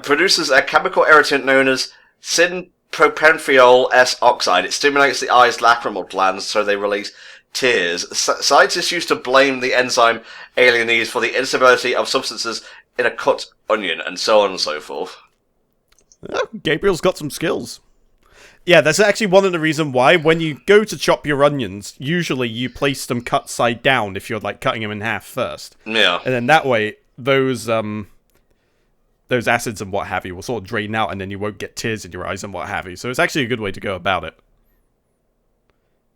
Produces a chemical irritant known as synpropantheol S oxide. It stimulates the eye's lacrimal glands so they release tears. Scientists used to blame the enzyme alienase for the instability of substances in a cut onion, and so on and so forth. Oh, Gabriel's got some skills. Yeah, that's actually one of the reasons why when you go to chop your onions, usually you place them cut side down if you're like cutting them in half first. Yeah. And then that way, those acids and what have you will sort of drain out and then you won't get tears in your eyes and what have you. So it's actually a good way to go about it.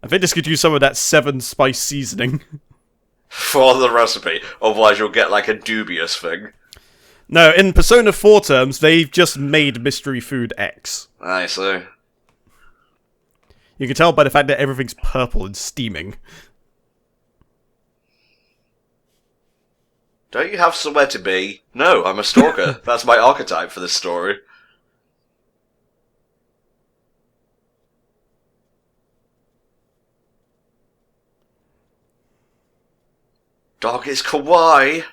I think this could use some of that 7 spice seasoning. For the recipe, otherwise you'll get like a dubious thing. No, in Persona 4 terms, they've just made Mystery Food X. I see. You can tell by the fact that everything's purple and steaming. Don't you have somewhere to be? No, I'm a stalker. That's my archetype for this story. Dog is kawaii.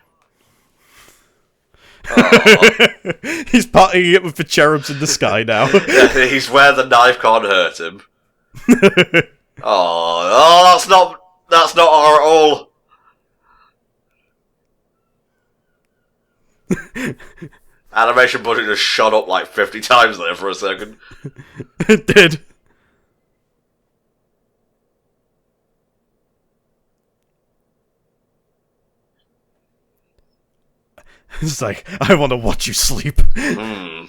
He's partying it with the cherubs in the sky now. Yeah, he's where the knife can't hurt him. Oh, that's not... That's not her at all. Animation budget just shot up like 50 times there for a second. It did. It's like, I want to watch you sleep. Hmm.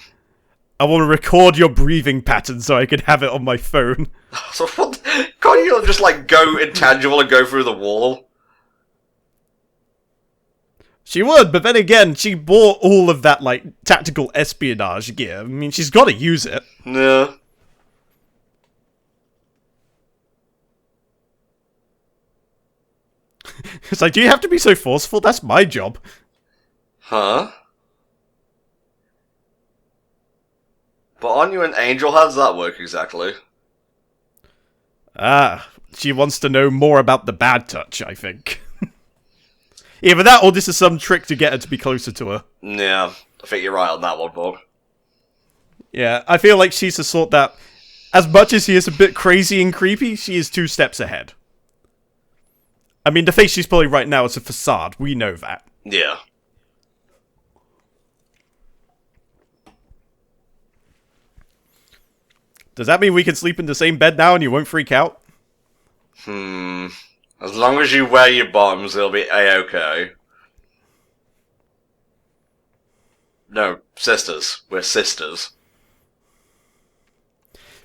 I want to record your breathing pattern so I can have it on my phone. So what? Can't you just like go intangible and go through the wall? She would, but then again, she bought all of that, like, tactical espionage gear. I mean, she's got to use it. Yeah. It's like, do you have to be so forceful? That's my job. Huh? But aren't you an angel? How does that work exactly? Ah, she wants to know more about the bad touch, I think. Either that, or this is some trick to get her to be closer to her. Yeah, I think you're right on that one, Bob. Yeah, I feel like she's the sort that, as much as she is a bit crazy and creepy, she is 2 steps ahead. I mean, the face she's pulling right now is a facade. We know that. Yeah. Does that mean we can sleep in the same bed now and you won't freak out? As long as you wear your bottoms, it'll be A-okay. No, sisters. We're sisters.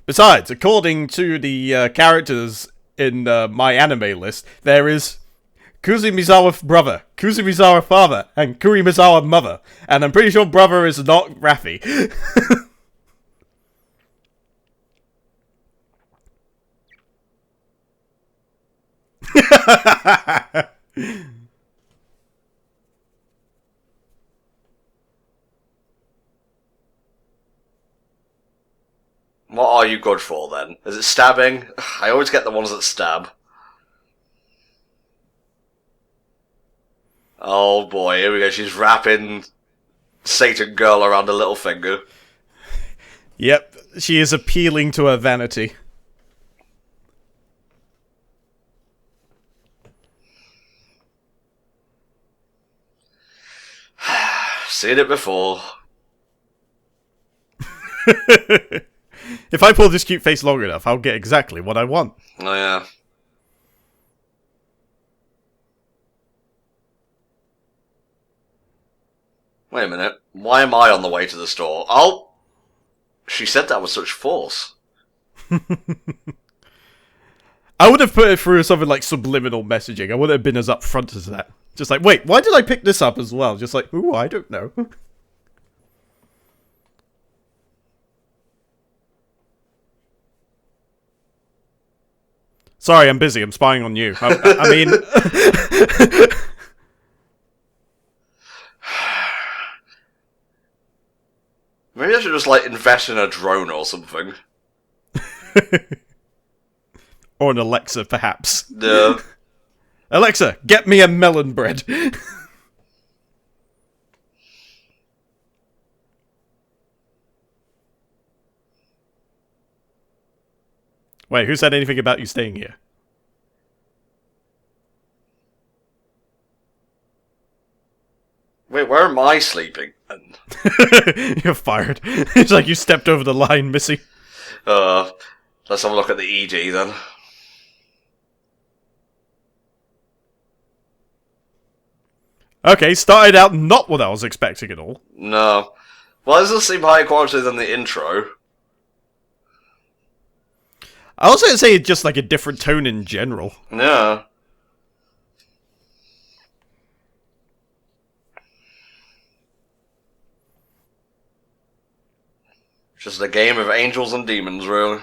Besides, according to the characters in my anime list, there is Kuzumizawa brother, Kuzumizawa father, and Kurimazawa mother. And I'm pretty sure brother is not Raffi. What are you good for, then? Is it stabbing? I always get the ones that stab. Oh boy, here we go. She's wrapping Satan Girl around her little finger. Yep, she is appealing to her vanity. Seen it before. If I pull this cute face long enough, I'll get exactly what I want. Oh yeah. Wait a minute. Why am I on the way to the store? Oh! She said that with such force. I would have put it through something like subliminal messaging. I wouldn't have been as upfront as that. Just like, wait, why did I pick this up as well? Just like, ooh, I don't know. Sorry, I'm busy. I'm spying on you. I mean... Maybe I should just, like, invest in a drone or something. Or an Alexa, perhaps. Yeah. Alexa, get me a melon bread. Wait, who said anything about you staying here? Wait, where am I sleeping? You're fired. It's like you stepped over the line, Missy. Let's have a look at the ED then. Okay, started out not what I was expecting at all. No. Well, this does seem higher quality than the intro. I also say it's just like a different tone in general. Yeah. Just a game of angels and demons, really.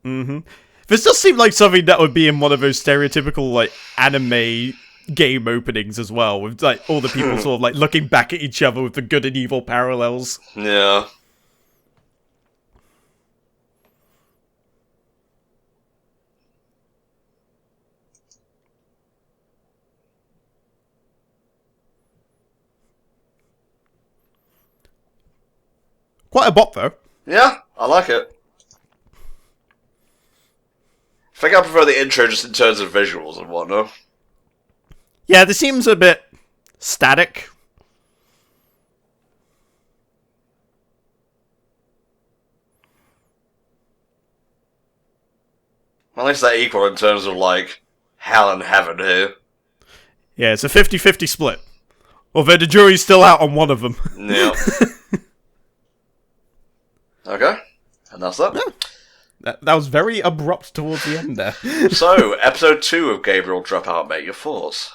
Mm-hmm. This does seem like something that would be in one of those stereotypical, like, anime game openings as well, with, like, all the people sort of, like, looking back at each other with the good and evil parallels. Yeah. Quite a bop, though. Yeah, I like it. think I prefer the intro just in terms of visuals and whatnot. Yeah, this seems a bit static. At least they're equal in terms of, like, hell and heaven here. Yeah, it's a 50-50 split. Although the jury's still out on one of them. Yeah. Okay. And that's that. Yeah. That was very abrupt towards the end there. So, episode 2 of Gabriel Dropout, mate. Your thoughts?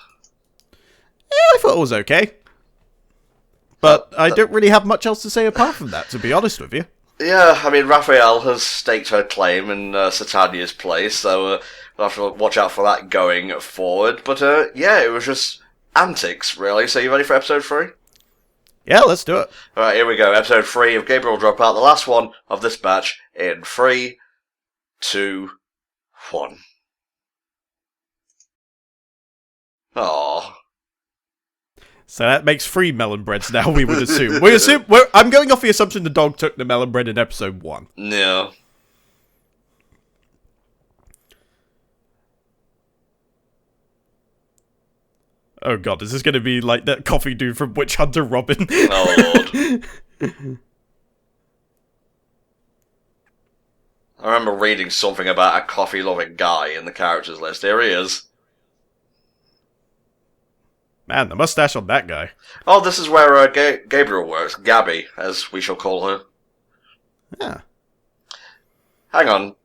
Yeah, I thought it was okay. But I don't really have much else to say apart from that, to be honest with you. Yeah, I mean, Raphael has staked her claim in Satania's place, so we'll have to watch out for that going forward. But, yeah, it was just antics, really. So, you ready for episode 3? Yeah, let's do it. Alright, here we go. Episode 3 of Gabriel Dropout, the last one of this batch, in 3, 2, 1. Aww. So that makes 3 melon breads now, we would assume. I'm going off the assumption the dog took the melon bread in episode 1. Yeah. Oh god, is this going to be like that coffee dude from Witch Hunter Robin? Oh lord. I remember reading something about a coffee-loving guy in the characters list. Here he is. Man, the mustache on that guy. Oh, this is where Gabriel works. Gabby, as we shall call her. Yeah. Hang on.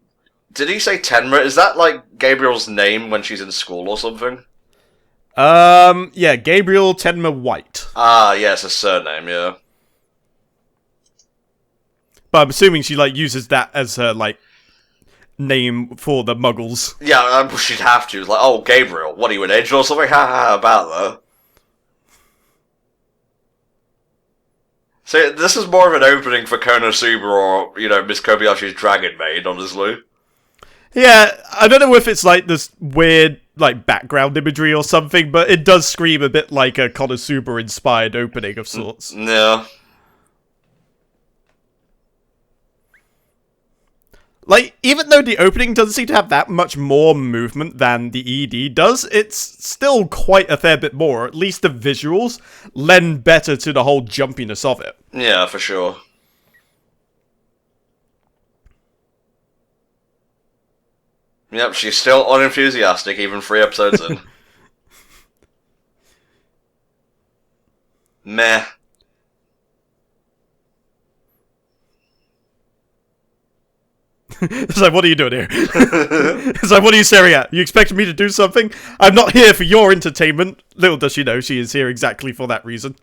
Did he say Tenma? Is that like Gabriel's name when she's in school or something? Yeah, Gabriel Tenma White. Ah, yes, a surname, yeah. But I'm assuming she, like, uses that as her, like, name for the muggles. Yeah, she'd have to. It's like, oh, Gabriel, what are you, an angel or something? Ha ha, about that. So, this is more of an opening for Konosuba or, you know, Miss Kobayashi's Dragon Maid, honestly. Yeah, I don't know if it's, like, this weird, like, background imagery or something, but it does scream a bit like a Konosuba-inspired opening of sorts. Yeah. Like, even though the opening doesn't seem to have that much more movement than the ED does, it's still quite a fair bit more. At least the visuals lend better to the whole jumpiness of it. Yeah, for sure. Yep, she's still unenthusiastic even 3 episodes in. Meh. It's like, what are you doing here? It's like, what are you staring at? You expecting me to do something? I'm not here for your entertainment. Little does she know she is here exactly for that reason.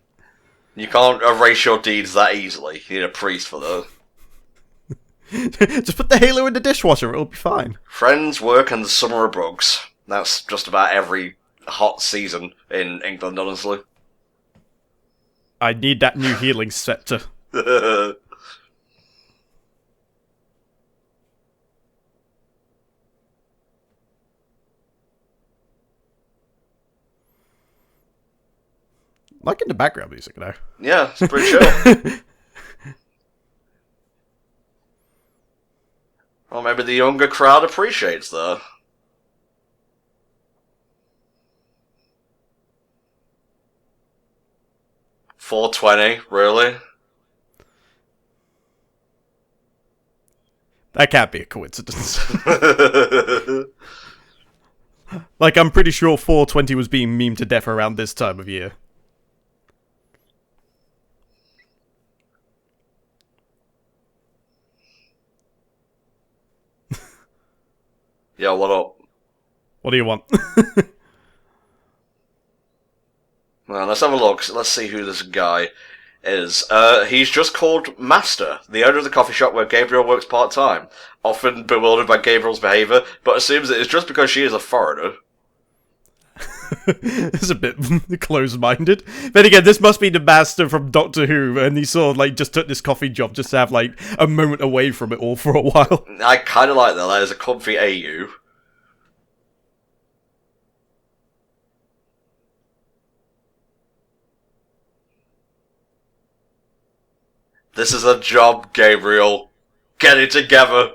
You can't erase your deeds that easily. You need a priest for that. Just put the halo in the dishwasher, it'll be fine. Friends, work, and the summer of bugs. That's just about every hot season in England, honestly. I need that new healing scepter. Liking the background music now. Yeah, it's pretty chill. Well, maybe the younger crowd appreciates that. $4.20, really? That can't be a coincidence. Like, I'm pretty sure 420 was being memed to death around this time of year. Yeah, what up? What do you want? Well, let's have a look. Let's see who this guy is. He's just called Master, the owner of the coffee shop where Gabriel works part-time. Often bewildered by Gabriel's behaviour, but assumes it is just because she is a foreigner. It's a bit close-minded. Then again, this must be the Master from Doctor Who, and he sort of, like, just took this coffee job just to have, like, a moment away from it all for a while. I kind of like that. That is a comfy AU. This is a job, Gabriel. Get it together.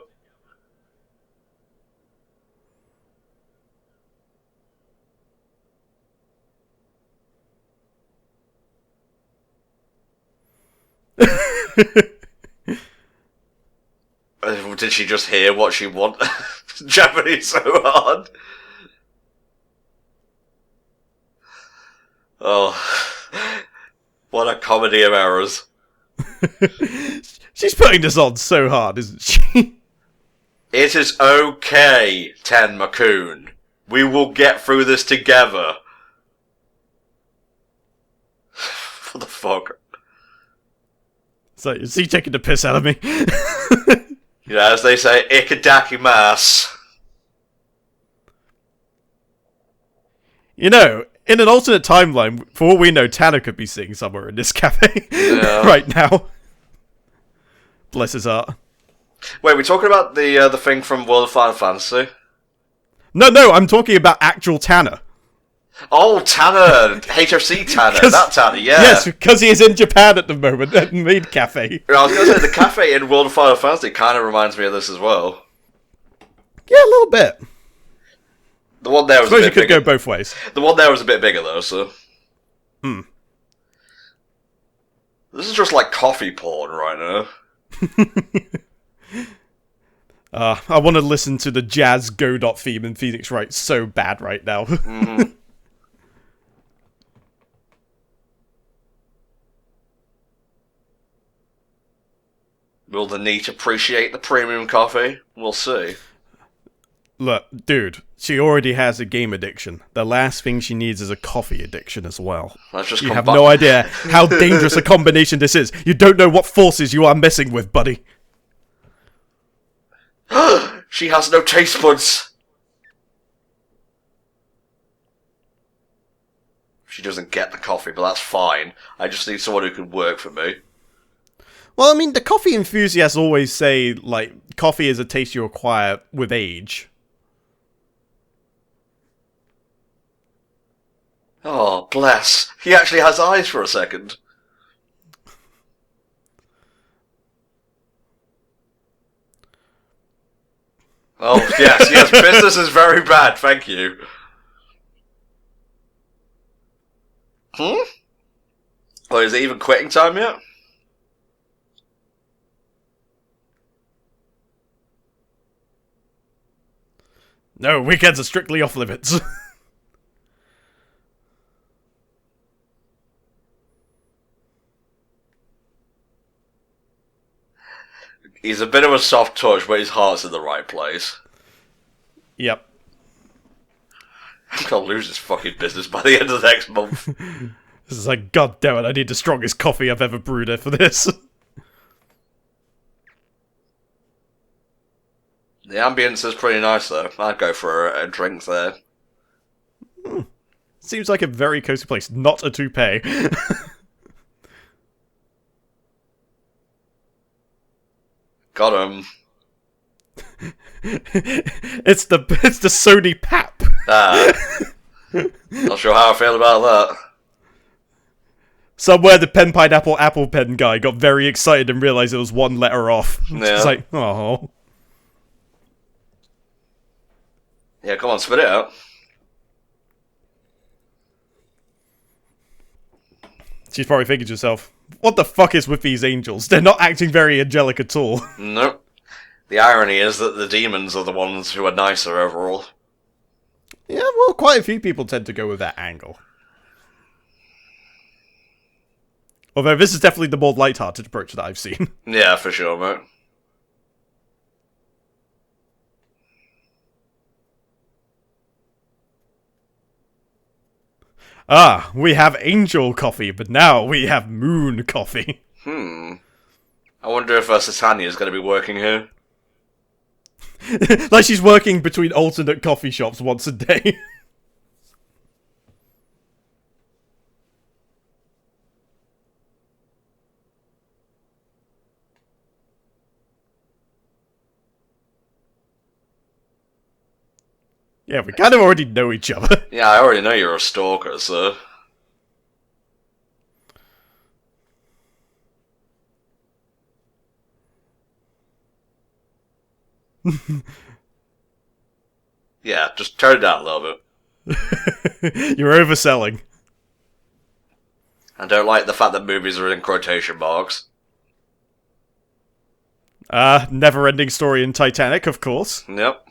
Did she just hear what she wanted? Japanese so hard. Oh, what a comedy of errors. She's putting this on so hard, isn't she? It is okay, Ten Macoon. We will get through this together. What the fuck? So, is he taking the piss out of me? You know, as they say, ikadakimasu. You know, in an alternate timeline, for all we know, Tanner could be sitting somewhere in this cafe right now. Bless his heart. Wait, we're talking about the thing from World of Final Fantasy? No, I'm talking about actual Tanner. Oh, Tanner! HFC Tanner, that Tanner, yeah. Yes, because he is in Japan at the moment at Mead Cafe. I was going to say, the cafe in World of Final Fantasy kind of reminds me of this as well. Yeah, a little bit. The one there was a bit bigger. You could go both ways. The one there was a bit bigger, though, so... This is just like coffee porn right now. I want to listen to the Jazz Godot theme in Phoenix Wright so bad right now. Mm-hmm. Will the NEET appreciate the premium coffee? We'll see. Look, dude, she already has a game addiction. The last thing she needs is a coffee addiction as well. You have no idea how dangerous a combination this is. You don't know what forces you are messing with, buddy. She has no taste buds. She doesn't get the coffee, but that's fine. I just need someone who can work for me. Well, I mean, the coffee enthusiasts always say, like, coffee is a taste you acquire with age. Oh, bless. He actually has eyes for a second. Oh, yes, business is very bad, thank you. Oh, is it even quitting time yet? No, weekends are strictly off limits. He's a bit of a soft touch, but his heart's in the right place. Yep. I'm gonna lose this fucking business by the end of the next month. This is like, god damn it, I need the strongest coffee I've ever brewed for this. The ambience is pretty nice, though. I'd go for a drink there. Seems like a very cozy place, not a toupee. Got him. It's the Sony Pap. Not sure how I feel about that. Somewhere the pen pineapple apple pen guy got very excited and realized it was one letter off. Yeah. It's like, oh. Yeah, come on, spit it out. She's probably thinking to herself, what the fuck is with these angels? They're not acting very angelic at all. Nope. The irony is that the demons are the ones who are nicer overall. Yeah, well, quite a few people tend to go with that angle. Although this is definitely the more light-hearted approach that I've seen. Yeah, for sure, mate. Ah, we have angel coffee, but now we have moon coffee. I wonder if Satania is going to be working here. Like she's working between alternate coffee shops once a day. Yeah, we kind of already know each other. Yeah, I already know you're a stalker, so... Yeah, just turn it down a little bit. You're overselling. I don't like the fact that movies are in quotation marks. Never-ending story in Titanic, of course. Yep.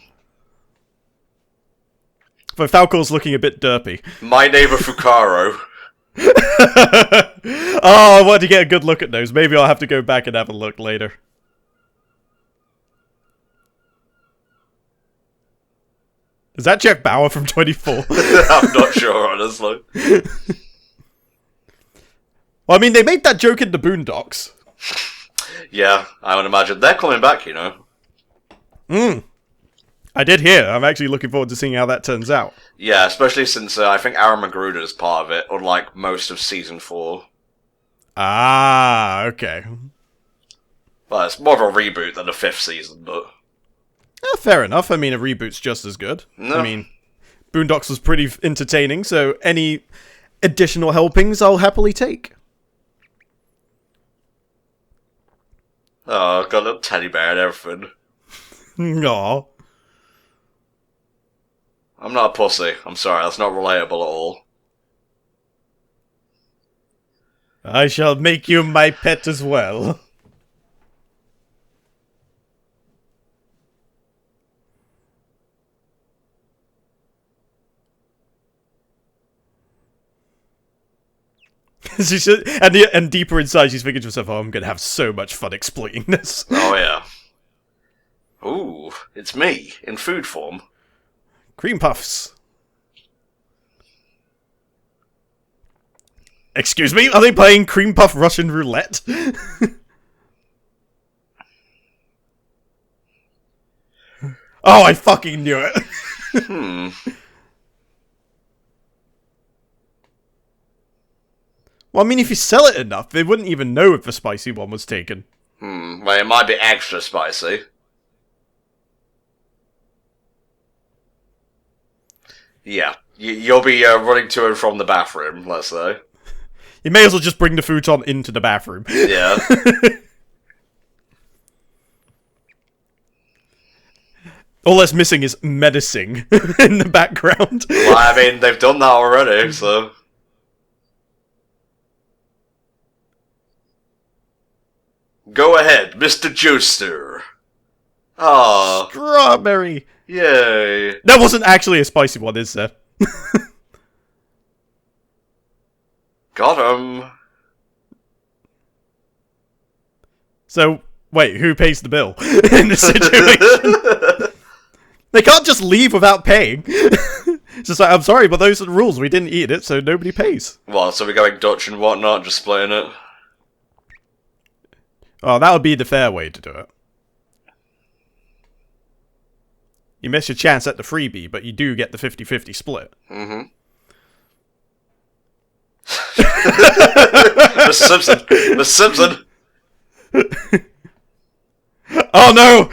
But Falcor's looking a bit derpy. My Neighbor Fukaro. Oh, I wanted to get a good look at those. Maybe I'll have to go back and have a look later. Is that Jack Bauer from 24? I'm not sure, honestly. Well, I mean, they made that joke in the Boondocks. Yeah, I would imagine. They're coming back, you know. I did hear. I'm actually looking forward to seeing how that turns out. Yeah, especially since I think Aaron McGruder is part of it, unlike most of Season 4. Ah, okay. Well, it's more of a reboot than the 5th season, but... Fair enough. I mean, a reboot's just as good. No. I mean, Boondocks was pretty entertaining, so any additional helpings I'll happily take. Oh, got a little teddy bear and everything. Aw. I'm not a pussy. I'm sorry, that's not relatable at all. I shall make you my pet as well. She should, and deeper inside, she's thinking to herself, "Oh, I'm gonna have so much fun exploiting this." Oh, yeah. Ooh, it's me, in food form. Cream puffs. Excuse me? Are they playing cream puff Russian roulette? Oh, I fucking knew it. Well, I mean, if you sell it enough, they wouldn't even know if the spicy one was taken. Well, it might be extra spicy. Yeah, you'll be running to and from the bathroom, let's say. You may as well just bring the futon into the bathroom. Yeah. All that's missing is menacing in the background. Well, I mean, they've done that already, so... Go ahead, Mr. Juicer. Ah, Strawberry. yay. That wasn't actually a spicy one, is there? Got him. So, wait, who pays the bill in this situation? They can't just leave without paying. It's just like, I'm sorry, but those are the rules. We didn't eat it, so nobody pays. Well, so we're going Dutch and whatnot, just splitting it? Oh, that would be the fair way to do it. You miss your chance at the freebie, but you do get the 50-50 split. Mm-hmm. Mr. Simpson! Mr. Simpson! Oh, no!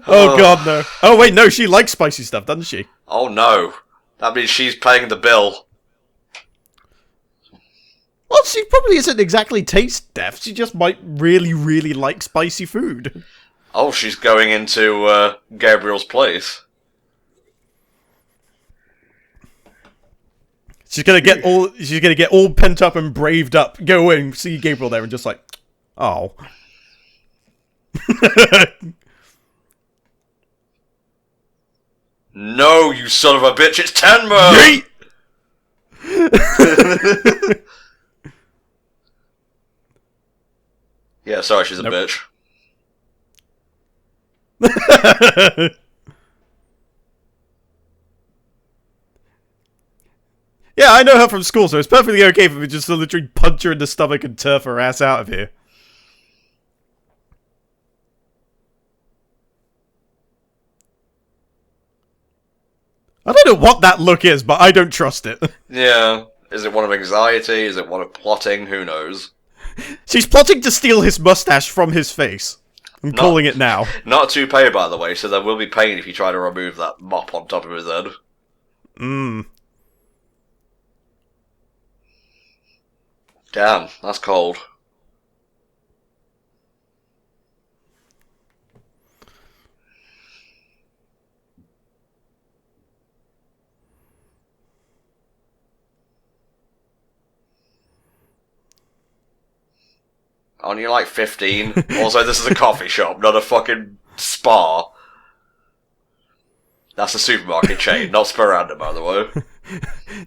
Oh, God, no. Oh, wait, no, she likes spicy stuff, doesn't she? Oh, no. That means she's paying the bill. Well, she probably isn't exactly taste deaf. She just might really, really like spicy food. Oh, she's going into Gabriel's place. She's gonna get all pent up and braved up. Go in, see Gabriel there, and just like, oh. No, you son of a bitch! It's Tenma! Yeet! Yeah, sorry, she's a Nope. bitch. Yeah, I know her from school, so it's perfectly okay for me just to literally punch her in the stomach and turf her ass out of here. I don't know what that look is, but I don't trust it. Yeah. Is it one of anxiety? Is it one of plotting? Who knows? She's plotting to steal his mustache from his face. I'm calling it now. Not a toupee, by the way, so there will be pain if you try to remove that mop on top of his head. Damn, that's cold. Aren't you like 15? Also, this is a coffee shop, not a fucking spa. That's a supermarket chain, not Speranda, by the way.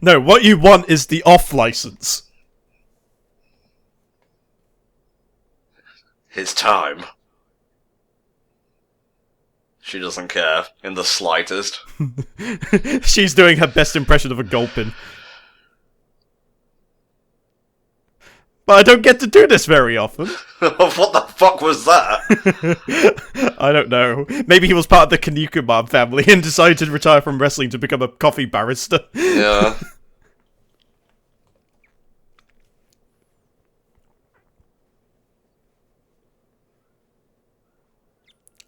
No, what you want is the off license. It's time. She doesn't care, in the slightest. She's doing her best impression of a gulpin. But I don't get to do this very often. What the fuck was that? I don't know. Maybe he was part of the Kanikuman family and decided to retire from wrestling to become a coffee barista. Yeah.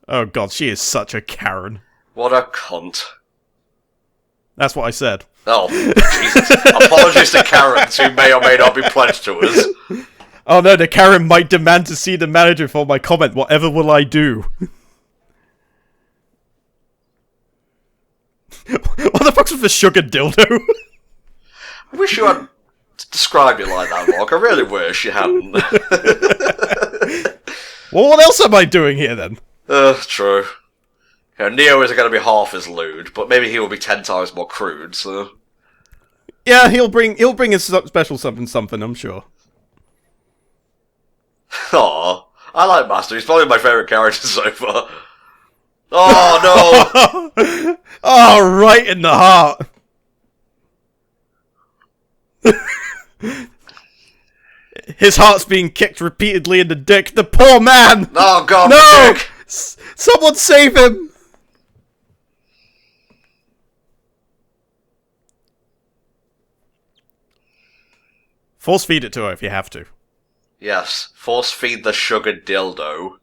Oh god, she is such a Karen. What a cunt. That's what I said. Oh, Jesus. Apologies to Karens who may or may not be pledged to us. Oh no, the Karen might demand to see the manager for my comment. Whatever will I do? What the fuck's with the sugar dildo? I wish you hadn't described it like that, Mark. I really wish you hadn't. Well, what else am I doing here then? True. You know, Neo isn't going to be half as lewd, but maybe he will be 10 times more crude, so... Yeah, he'll bring a special something, I'm sure. Aw, I like Master. He's probably my favourite character so far. Oh, no! Oh, right in the heart! His heart's being kicked repeatedly in the dick. The poor man! Oh, God, no! Dick. Someone save him! Force feed it to her if you have to. Yes, force feed the sugar dildo.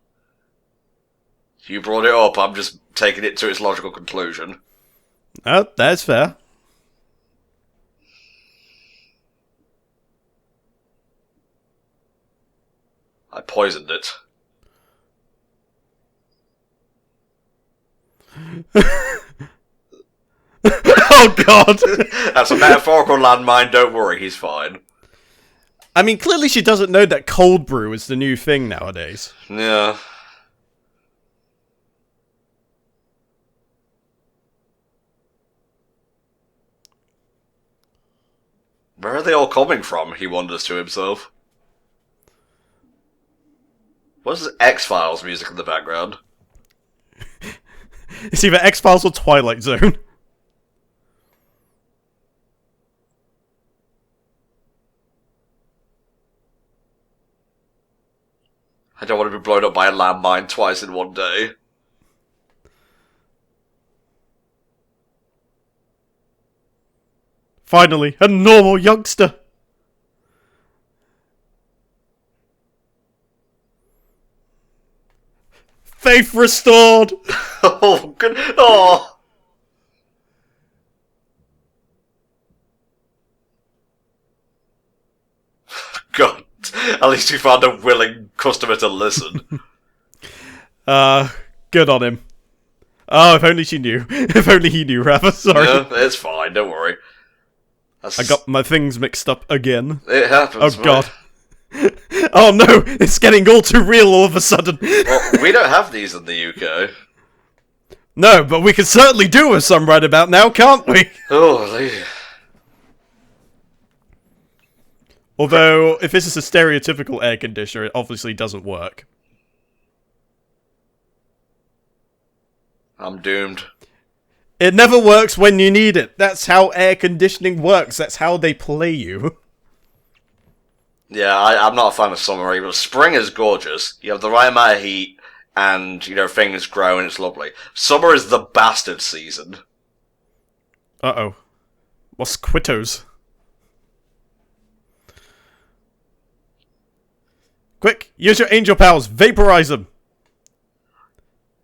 You brought it up, I'm just taking it to its logical conclusion. Oh, that's fair. I poisoned it. Oh god! That's a metaphorical landmine, don't worry, he's fine. I mean, clearly she doesn't know that cold brew is the new thing nowadays. Yeah. Where are they all coming from, he wonders to himself. What's this X-Files music in the background? It's either X-Files or Twilight Zone. I don't want to be blown up by a landmine twice in one day. Finally, a normal youngster. Faith restored. Oh, good. Oh. God. At least he found a willing customer to listen. Good on him. Oh, if only she knew. If only he knew, rather. Sorry. Yeah, it's fine, don't worry. I got my things mixed up again. It happens, Oh, God. Oh, no! It's getting all too real all of a sudden. Well, we don't have these in the UK. No, but we can certainly do with some right about now, can't we? Oh, lady. Although, if this is a stereotypical air conditioner, it obviously doesn't work. I'm doomed. It never works when you need it. That's how air conditioning works. That's how they play you. Yeah, I'm not a fan of summer either. Spring is gorgeous. You have the right amount of heat, and, you know, things grow and it's lovely. Summer is the bastard season. Uh-oh. Mosquitos. Quick, use your angel powers. Vaporize them.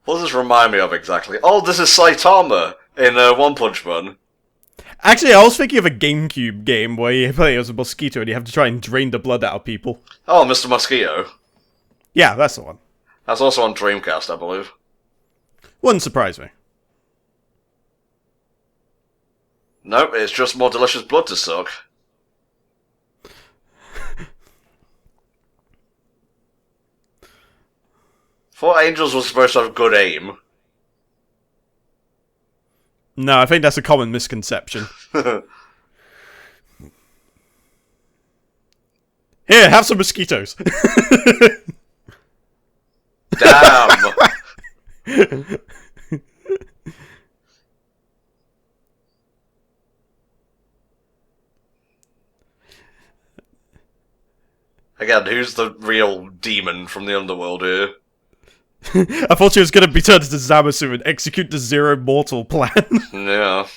What does this remind me of exactly? Oh, this is Saitama in One Punch Man. Actually, I was thinking of a GameCube game where you play as a mosquito and you have to try and drain the blood out of people. Oh, Mr. Mosquito. Yeah, that's the one. That's also on Dreamcast, I believe. Wouldn't surprise me. Nope, it's just more delicious blood to suck. Thought angels were supposed to have good aim. No, I think that's a common misconception. Here, have some mosquitoes. Damn. Again, who's the real demon from the underworld here? I thought she was going to be turned into Zamasu and execute the Zero Mortal plan. Yeah.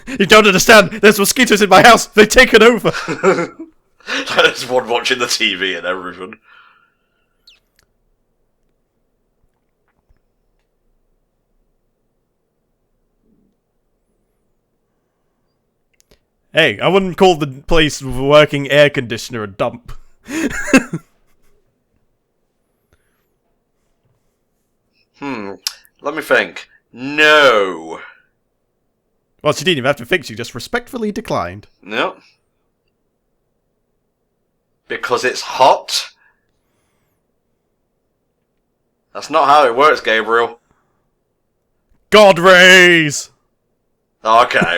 You don't understand. There's mosquitoes in my house. They've taken over. There's one watching the TV and everything. Hey, I wouldn't call the place with a working air conditioner a dump. Let me think. No. Well, she didn't even have to fix, you just respectfully declined. No. Because it's hot? That's not how it works, Gabriel. God rays! Okay.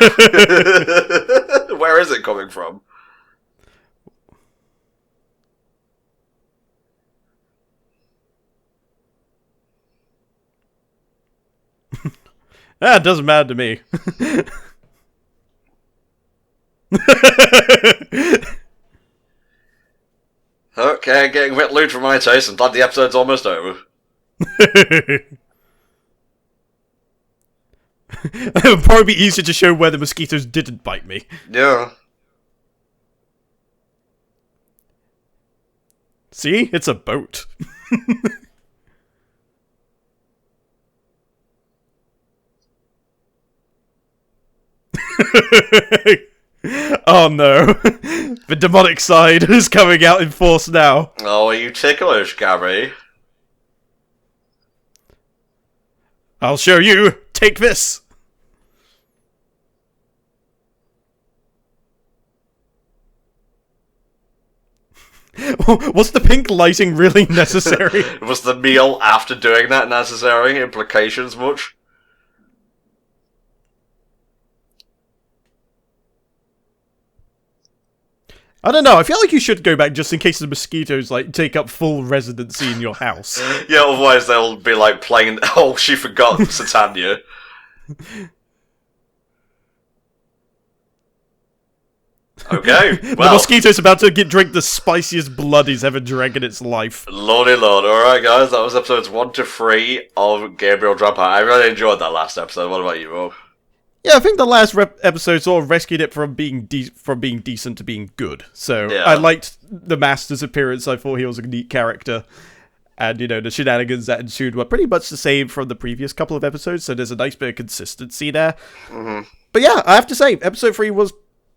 Where is it coming from? Ah, it doesn't matter to me. Okay, getting a bit lewd for my taste. I'm glad the episode's almost over. It would probably be easier to show where the mosquitoes didn't bite me. Yeah. See? It's a boat. Oh no. The demonic side is coming out in force now. Oh, are you ticklish, Gabby? I'll show you. Take this. Was the pink lighting really necessary? Was the meal after doing that necessary? Implications much? I don't know, I feel like you should go back just in case the mosquitoes, like, take up full residency in your house. Yeah, otherwise they'll be like playing... Oh, she forgot Satania. Okay, The well... mosquito's about to drink the spiciest blood he's ever drank in its life. Lordy lord. Alright guys, that was episodes 1 to 3 of Gabriel Dropout. I really enjoyed that last episode. What about you, Rob? Yeah, I think the last episode sort of rescued it from being decent to being good. So, Yeah. I liked the Master's appearance, I thought he was a neat character. And, you know, the shenanigans that ensued were pretty much the same from the previous couple of episodes, so there's a nice bit of consistency there. Mm-hmm. But yeah, I have to say, episode 3 was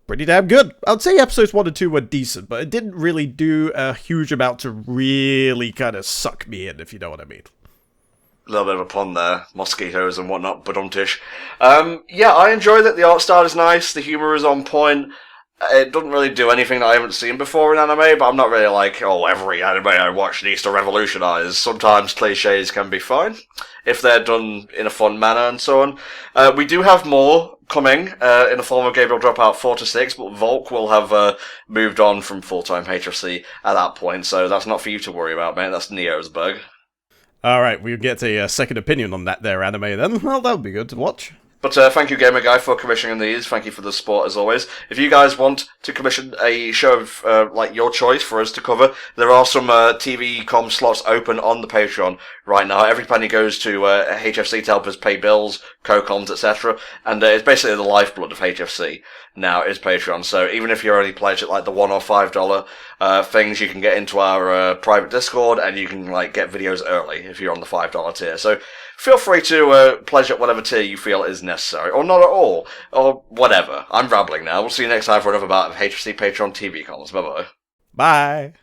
pretty damn good. I'd say episodes 1 and 2 were decent, but it didn't really do a huge amount to really kind of suck me in, if you know what I mean. A little bit of a pun there. Mosquitoes and whatnot, badumtish. Yeah, I enjoyed it. The art style is nice. The humour is on point. It doesn't really do anything that I haven't seen before in anime, but I'm not really like, oh, every anime I watch needs to revolutionise. Sometimes cliches can be fine, if they're done in a fun manner and so on. We do have more coming, in the form of Gabriel Dropout 4 to 6, but Volk will have moved on from full-time HFC at that point, so that's not for you to worry about, mate. That's Neo's bug. Alright, we'll get a second opinion on that there anime then. Well, that would be good to watch. But thank you, Gamer Guy, for commissioning these. Thank you for the support, as always. If you guys want to commission a show of, like, your choice for us to cover, there are some TV comm slots open on the Patreon right now. Every penny goes to HFC to help us pay bills, co-coms, etc. And it's basically the lifeblood of HFC now is Patreon. So even if you're only pledged at, like, the $1 or $5 things, you can get into our private Discord, and you can, like, get videos early if you're on the $5 tier. So feel free to pledge at whatever tier you feel is necessary, or not at all, or whatever. I'm rambling now. We'll see you next time for another bout of HFC Patreon TV comms. Bye-bye. Bye!